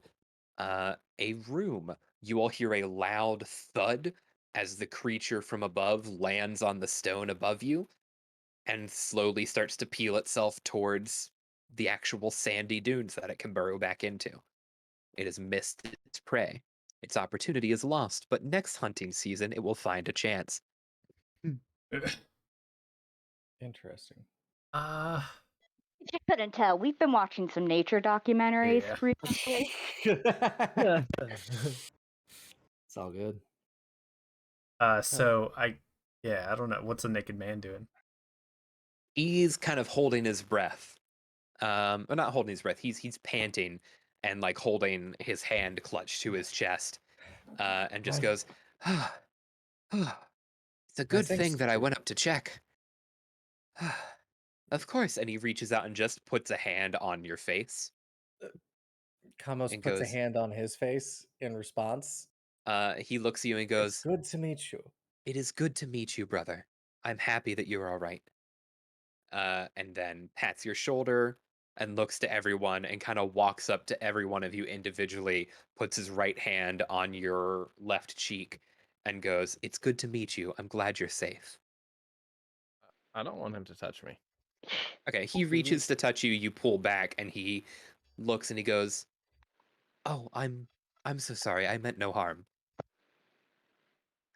a room. You all hear a loud thud as the creature from above lands on the stone above you and slowly starts to peel itself towards the actual sandy dunes that it can burrow back into. It has missed its prey. Its opportunity is lost, but next hunting season it will find a chance. Interesting. uh If you couldn't tell, we've been watching some nature documentaries yeah. recently. It's all good. So I don't know what's a naked man doing. He's kind of holding his breath. Or not holding his breath. He's panting and like holding his hand clutched to his chest, and just Nice. goes, "Ah, ah, it's a Nice good things. thing that I went up to check." Of course. And he reaches out and just puts a hand on your face Kamos and puts a goes, hand on his face in response. he looks at you and It's goes, good to meet you. "It is good to meet you, brother. I'm happy that you're all right." And then pats your shoulder and looks to everyone and kind of walks up to every one of you individually, puts his right hand on your left cheek, and goes, "It's good to meet you. I'm glad you're safe." I don't want him to touch me. Okay, he He reaches to reaches. touch you, you pull back, and he looks and he goes, "Oh, I'm so sorry. I meant no harm.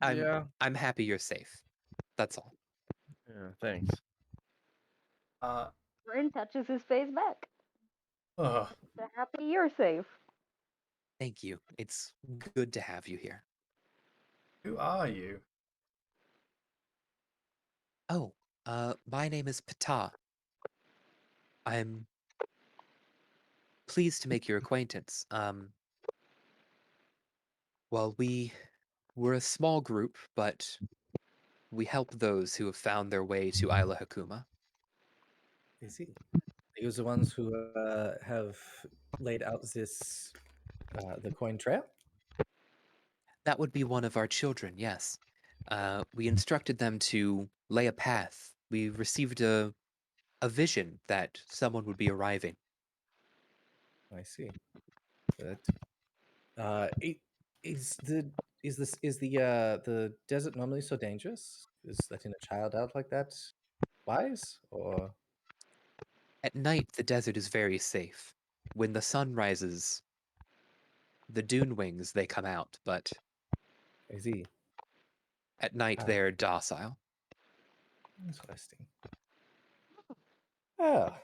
I'm Yeah. I'm happy you're safe. That's all." Yeah. Thanks. Uh, Rin touches his face back. ugh, So happy you're safe. Thank you. It's good to have you here. who are you? Oh, my name is Ptah. I'm pleased to make your acquaintance. Well, we're a small group, but we help those who have found their way to Isla Hakuma. I see. He was the ones who have laid out this the coin trail. That would be one of our children, yes. We instructed them to lay a path. We received a vision that someone would be arriving. I see. But I- is the is the desert normally so dangerous? Is letting a child out like that wise? Or At night, the desert is very safe. When the sun rises, the dune wings, they come out, but is he at night they're docile. interesting? Ah,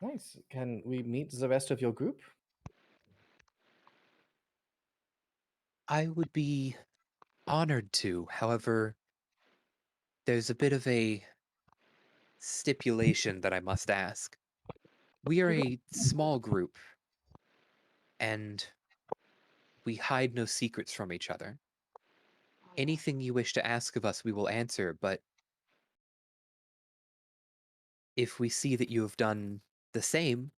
nice. Can we meet the rest of your group? I would be honored to. However, there's a bit of a stipulation that I must ask. We are a small group, and we hide no secrets from each other. Anything you wish to ask of us, we will answer, but if we see that you have done the same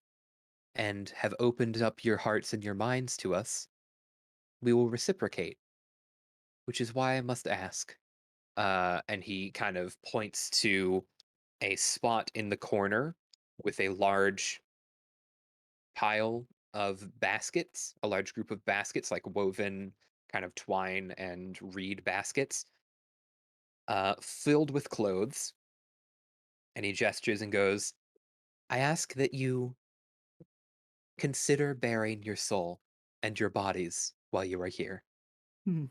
and have opened up your hearts and your minds to us, we will reciprocate, which is why I must ask. And he kind of points to a spot in the corner with a large pile of baskets, a large group of baskets, like woven kind of twine and reed baskets, filled with clothes. And he gestures and goes, "I ask that you consider bearing your soul and your bodies while you are here." Hmm.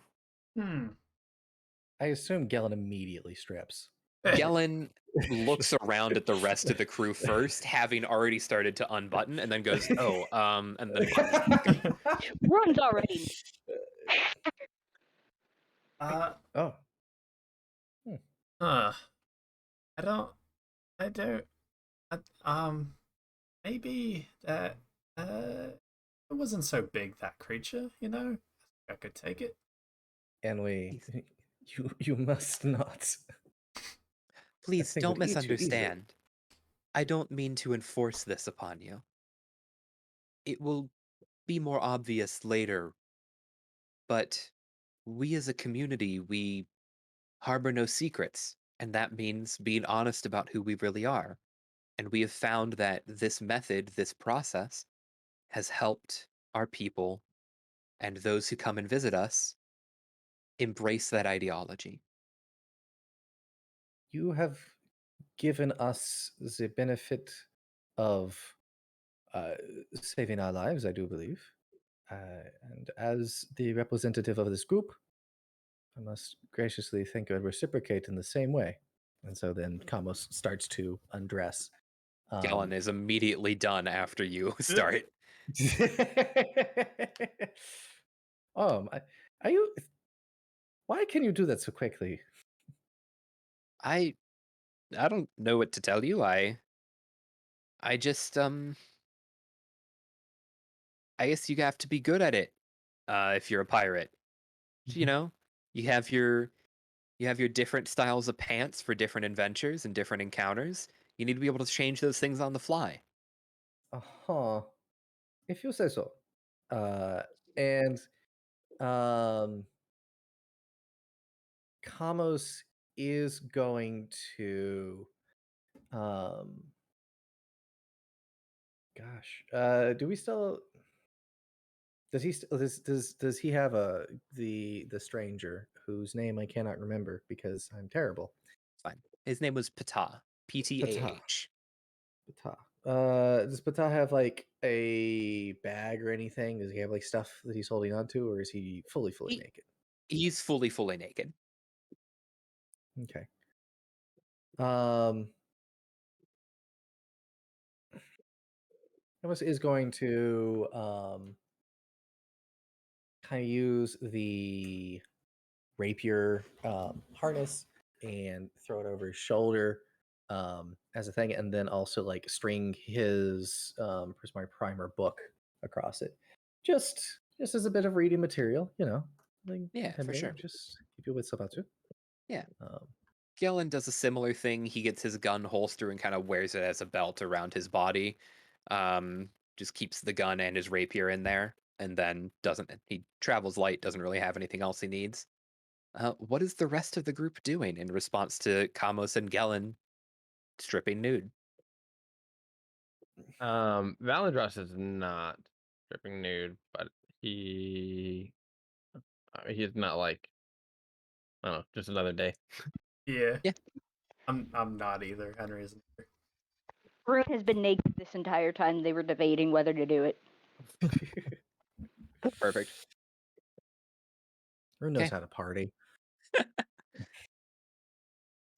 I assume Gellin immediately strips. Gellin looks around at the rest of the crew first, having already started to unbutton, and then goes, "Oh, and then buttons back. Runs already. uh, Oh, uh, I don't, I don't, I, maybe that, it wasn't so big, that creature, you know? I could take it. and we, Please, you must not. That please thing don't would eat you easily. misunderstand. I don't mean to enforce this upon you. It will be more obvious later, but we as a community, we harbor no secrets, and that means being honest about who we really are. And we have found that this method, this process, has helped our people and those who come and visit us embrace that ideology. You have given us the benefit of uh, saving our lives, I do believe. And as the representative of this group, I must graciously think and reciprocate in the same way. And so then Kamos starts to undress. Gellin is immediately done after you Uh, start. I, are you? Why can you do that so quickly? I I don't know what to tell you. I just I guess you have to be good at it if you're a pirate. You know, you have You have your different styles of pants for different adventures and different encounters. You need to be able to change those things on the fly. Uh-huh. If you say so. And um Kamos is going to um gosh. Do we still does he does he have a the stranger whose name I cannot remember because I'm terrible. Fine. His name was Ptah. Ptah. Ptah. Ptah. Does Ptah have like a bag or anything? Does he have like stuff that he's holding on to, or is he fully He, naked? he's fully naked. Okay. Um Amos is going to kind of use the rapier harness and throw it over his shoulder as a thing, and then also like string his Prismari Primer book across it, just as a bit of reading material, like Yeah, for intimidating. sure. Just keep your wits about you. Yeah. Um, Galen does a similar thing. He gets his gun holster and kind of wears it as a belt around his body. Just keeps the gun and his rapier in there, and then doesn't. He travels light, doesn't really have anything else he needs. What is the rest of the group doing in response to Kamos and Galen stripping nude? Valandros is not stripping nude, but he he's not like, I don't know, just another day. Yeah. Yeah. I'm not either. Henry isn't either. Rune has been naked this entire time they were debating whether to do it. Perfect. Rune knows Okay. how to party.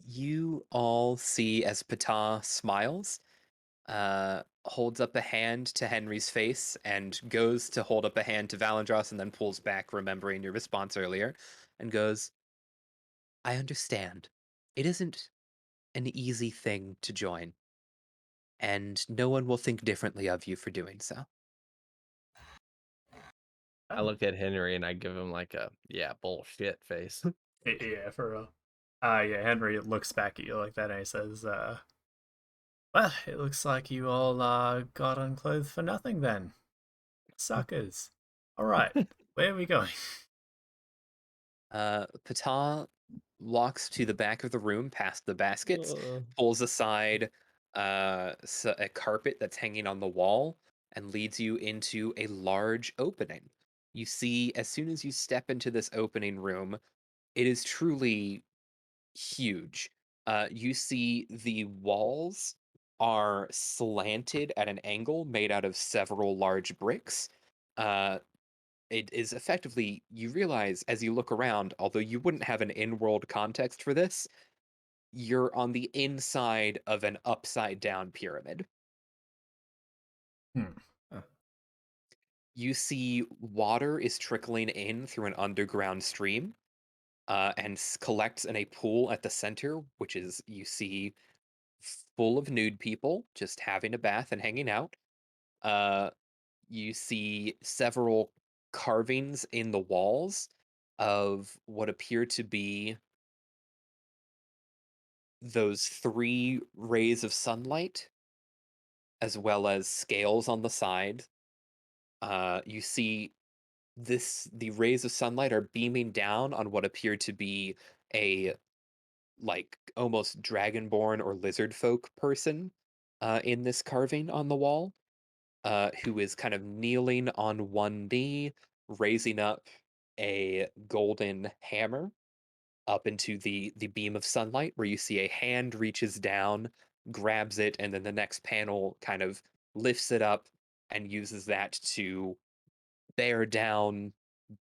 You all see as Ptah smiles, holds up a hand to Henry's face, and goes to hold up a hand to Valandros, and then pulls back, remembering your response earlier, and goes, I understand. It isn't an easy thing to join, and no one will think differently of you for doing so. I look at Henry and I give him like a yeah bullshit face. Yeah, for real. Yeah, Henry looks back at you like that and he says, well, it looks like you all got unclothed for nothing then. Suckers. Alright, where are we going? Ptah walks to the back of the room past the baskets, Uh, pulls aside a carpet that's hanging on the wall, and leads you into a large opening. You see, as soon as you step into this opening room, it is truly huge. You see the walls are slanted at an angle made out of several large bricks. Uh, it is effectively, you realize as you look around, although you wouldn't have an in-world context for this, you're on the inside of an upside down pyramid. Hmm. Huh. You see water is trickling in through an underground stream, and collects in a pool at the center, which is, you see, full of nude people just having a bath and hanging out. Uh, you see several carvings in the walls of what appear to be those three rays of sunlight, as well as scales on the side. You see the rays of sunlight are beaming down on what appear to be a like almost dragonborn or lizard folk person in this carving on the wall, who is kind of kneeling on one knee, raising up a golden hammer up into the beam of sunlight, where you see a hand reaches down, grabs it, and then the next panel kind of lifts it up and uses that to bear down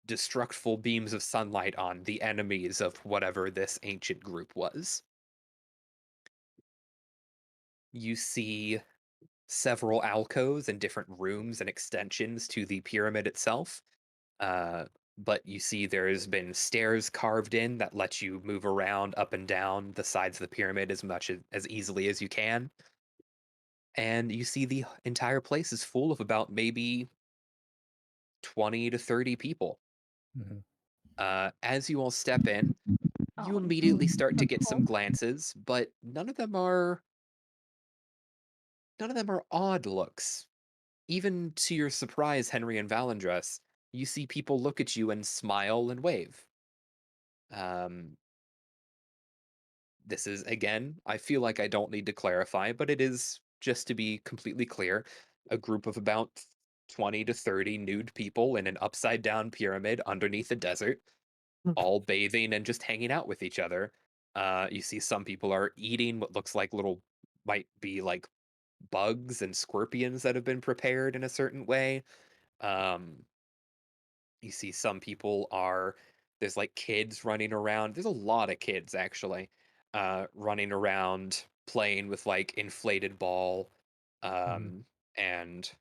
destructful beams of sunlight on the enemies of whatever this ancient group was. You see several alcoves and different rooms and extensions to the pyramid itself. Uh, but you see there's been stairs carved in that let you move around up and down the sides of the pyramid as easily as you can. And you see the entire place is full of about maybe 20 to 30 people. Mhm. As you all step in, You Oh, immediately start to get some typical. glances, but none of them are odd looks. Even to your surprise, Henry and Valendress, you see people look at you and smile and wave. Um, this is, again, I feel like I don't need to clarify, but it is, just to be completely clear, a group of about 20 to 30 nude people in an upside down pyramid underneath a desert, all bathing and just hanging out with each other. You see some people are eating what looks like might be like bugs and scorpions that have been prepared in a certain way. Um, you see some people are there's like kids running around. There's a lot of kids actually, running around playing with like inflated ball, Mhm. um, and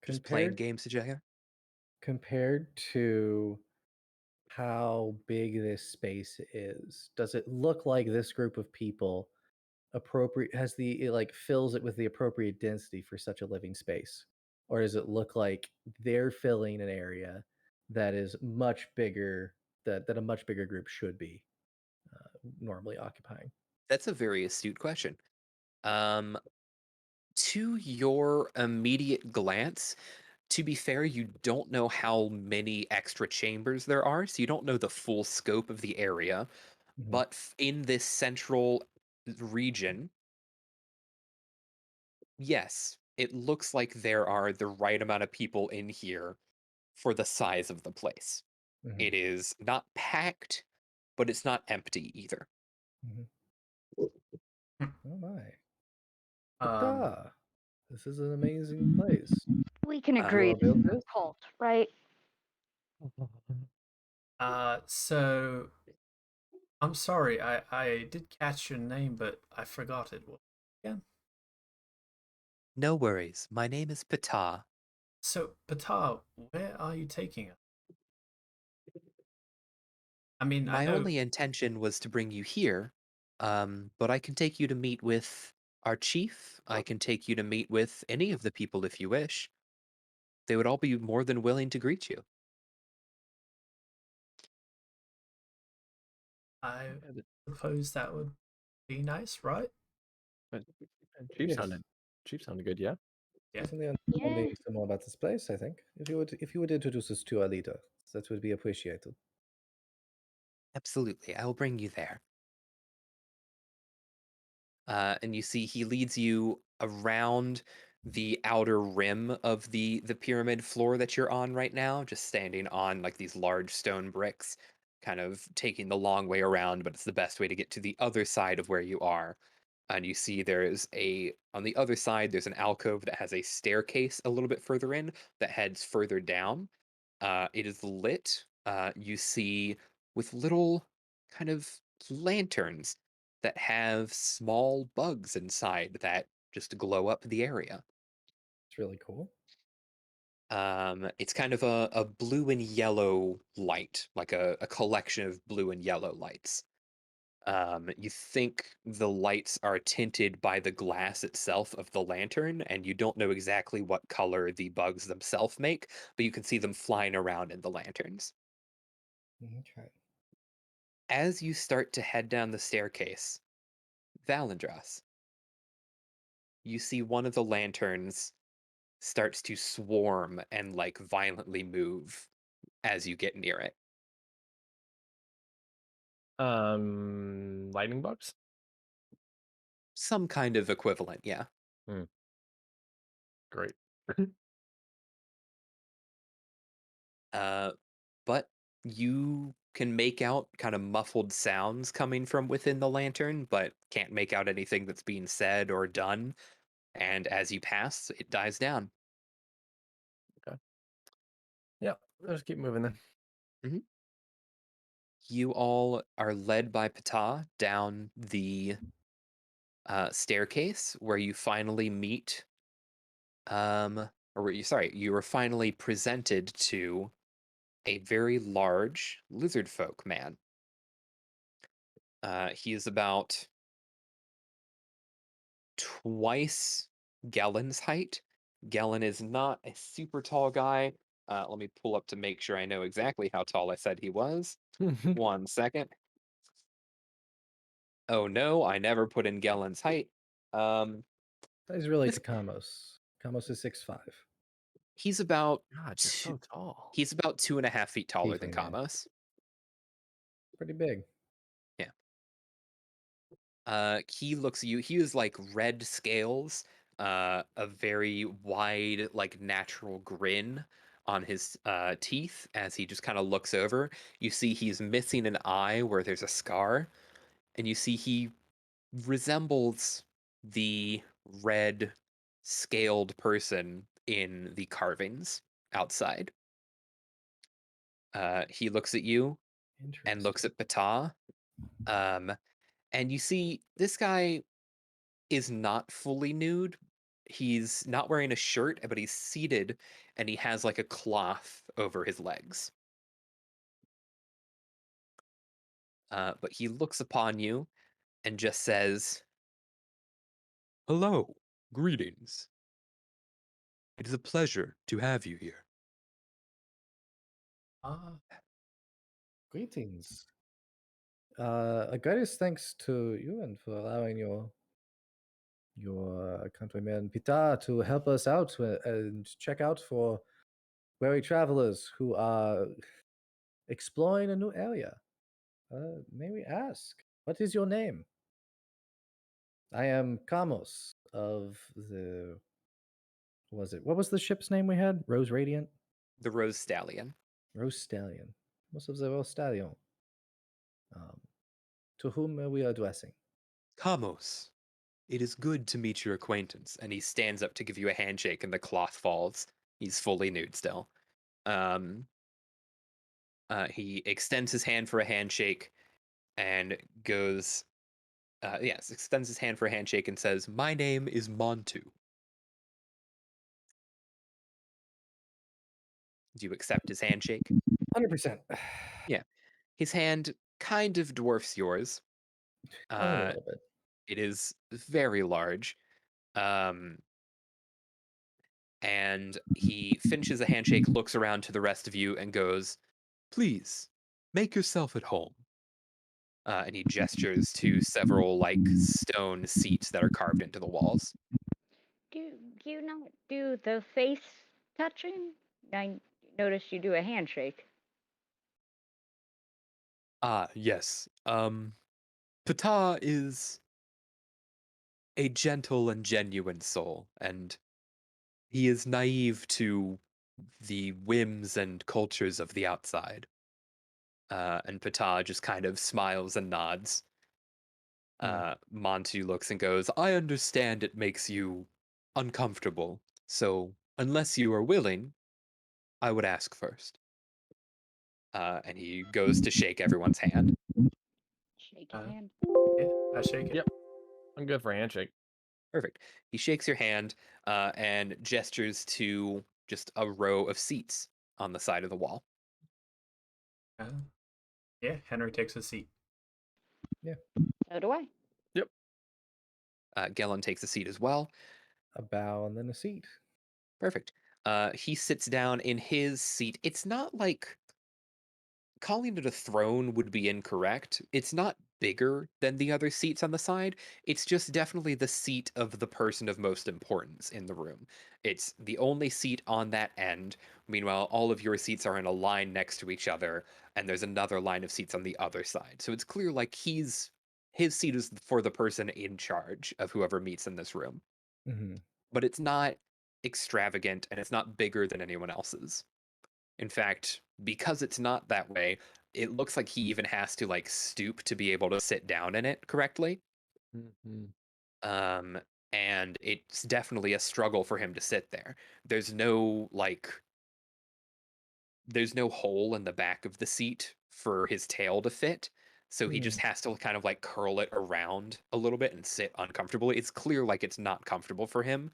just playing Compared games together. compared to how big this space is, does it look like this group of people appropriate has the it like fills it with the appropriate density for such a living space? Or does it look like they're filling an area that is much bigger that a much bigger group should be normally occupying? That's a very astute question. Um, to your immediate glance, to be fair, you don't know how many extra chambers there are, so you don't know the full scope of the area. Mhm, But in this central region, yes, it looks like there are the right amount of people in here for the size of the place. mhm, It is not packed, but it's not empty either. mhm. Oh my. Um, Ta! This is an amazing place. We can Did you agree all this build is a this? cult, right? so I'm sorry, I did catch your name, but I forgot it. What again? No worries. My name is Ptah. So, Pata, where are you taking us? I mean, I My know only intention was to bring you here, but I can take you to meet with our chief. I can take you to meet with any of the people if you wish. They would all be more than willing to greet you. I Yeah, suppose that would be nice, right? but- Chief Yes. sounded good, yeah. Yeah. Certainly Yeah. understanding some more about this place, I think. If you would introduce us to our leader, that would be appreciated. Absolutely, I will bring you there. And you see he leads you around the outer rim of the pyramid floor that you're on right now, just standing on like these large stone bricks, kind of taking the long way around, but it's the best way to get to the other side of where you are. And you see there's a on the other side there's an alcove that has a staircase a little bit further in that heads further down. It is lit. You see with little kind of lanterns that have small bugs inside that just glow up the area. It's really cool. It's kind of a blue and yellow light, like a collection of blue and yellow lights. You think the lights are tinted by the glass itself of the lantern, and you don't know exactly what color the bugs themselves make, but you can see them flying around in the lanterns. Okay. As you start to head down the staircase, Valendras, you see one of the lanterns starts to swarm and like violently move as you get near it. Lightning bugs. Some kind of equivalent, yeah. Hmm, great. Uh, but you can make out kind of muffled sounds coming from within the lantern, but can't make out anything that's being said or done. And as you pass, it dies down. Okay. Yeah, let's keep moving then. Mhm. You all are led by Ptah down the staircase where you finally meet, or you were finally presented to a very large lizard folk man. He is about twice Gellen's height. Gellen is not a super tall guy. Let me pull up to make sure I know exactly how tall I said he was. 1 second. Oh no, I never put in Gellen's height. He's really This to Kamos. Kamos is 6'5". he's about God, you're two, so tall. he's about 2.5 feet taller than Tiefling man. Kamos. Pretty big. Yeah. He looks at you. He has like red scales, a very wide, like natural grin on his teeth as he just kind of looks over. You see he's missing an eye where there's a scar, and you see he resembles the red scaled person in the carvings outside. He looks at you and looks Interesting. at Ptah. Um, and you see this guy is not fully nude. He's not wearing a shirt, but he's seated and he has like a cloth over his legs. But he looks upon you and just says, "Hello, greetings. It is a pleasure to have you here." Ah, Greetings. A greatest thanks to you and for allowing your countryman Pita to help us out and check out for weary travelers who are exploring a new area. May we ask, what is your name? I am Kamos of the. What was the ship's name we had? Rose Radiant? The Rose Stallion. Rose Stallion. Most of the Rose Stallion. Um, to whom are we addressing? Kamos, it is good to meet your acquaintance. And he stands up to give you a handshake, and the cloth falls. He's fully nude still. Um, he extends his hand for a handshake and goes, yes, extends his hand for a handshake and says, "My name is Montu." Do you accept his handshake? 100%. Yeah. His hand kind of dwarfs yours. Only a Uh, little bit. it is very large. Um, and he finishes a handshake, looks around to the rest of you, and goes, "Please, make yourself at home." And he gestures to several like stone seats that are carved into the walls. Do you not do the face touching? I noticed you do a handshake. Ah, yes. Ptah is a gentle and genuine soul, and he is naive to the whims and cultures of the outside. And Ptah just kind of smiles and nods. Hmm. Montu looks and goes, "I understand it makes you uncomfortable, so unless you are willing, I would ask first." And he goes to shake everyone's hand. Shake his uh, hand. yeah, I shake it. Yep, I'm good for a handshake. Perfect. He shakes your hand and gestures to just a row of seats on the side of the wall. Uh, yeah, Henry takes a seat. Yeah. So do I. Yep. Gellin takes a seat as well. A bow and then a seat. Perfect. He sits down in his seat. It's not like calling it a throne would be incorrect. It's not bigger than the other seats on the side. It's just definitely the seat of the person of most importance in the room. It's the only seat on that end. Meanwhile, all of your seats are in a line next to each other, and there's another line of seats on the other side. So it's clear like his seat is for the person in charge of whoever meets in this room. Hmm. But it's not extravagant and it's not bigger than anyone else's. In fact, because it's not that way, it looks like he even has to like stoop to be able to sit down in it correctly. Mm-hmm. Um, and it's definitely a struggle for him to sit there. There's no like there's no hole in the back of the seat for his tail to fit. So he just Hmm. has to kind of like curl it around a little bit and sit uncomfortably. It's clear like it's not comfortable for him,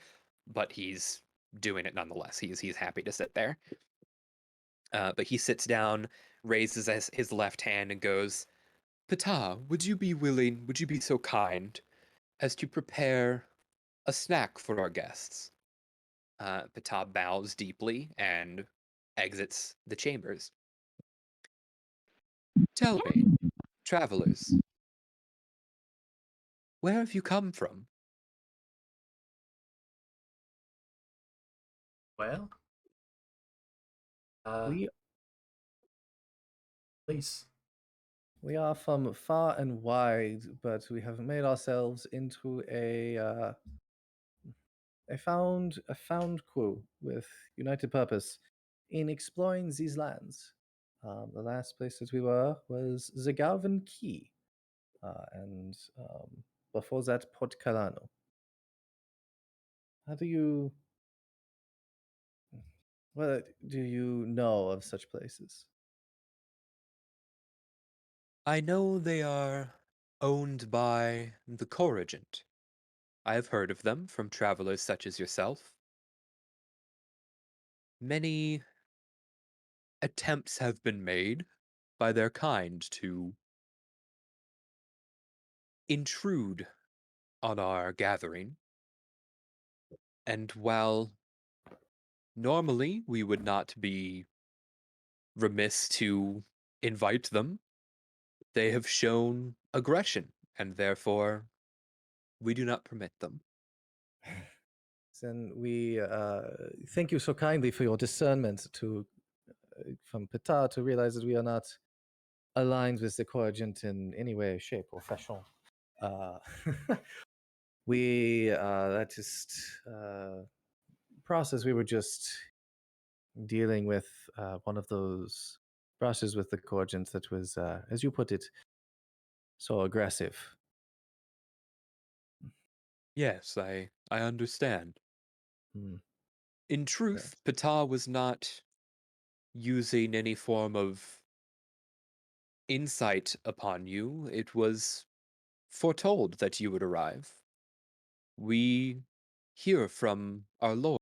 but he's doing it nonetheless. He's happy to sit there. But he sits down, raises his left hand, and goes, "Ptah, would you be so kind as to prepare a snack for our guests?" Ptah bows deeply and exits the chambers. "Tell me, travelers, Where have you come from? Well, We please. we are from far and wide, but we have made ourselves into a found crew with united purpose in exploring these lands. The last place that we were was the Galvin Key, and before that, Port Carano. How do you What do you know of such places? I know they are owned by the Corregent. I have heard of them from travelers such as yourself. Many attempts have been made by their kind to intrude on our gathering, and while normally we would not be remiss to invite them, they have shown aggression, and therefore we do not permit them. Then we thank you so kindly for your discernment to from Pata to realize that we are not aligned with the Corregent in any way, shape, or fashion. Uh, we that just process we were just dealing with one of those brushes with the Corregent that was, as you put it, so aggressive. Yes, I understand. Hmm. In truth, Ptah was not using any form of insight upon you. It was foretold that you would arrive. We hear from our Lord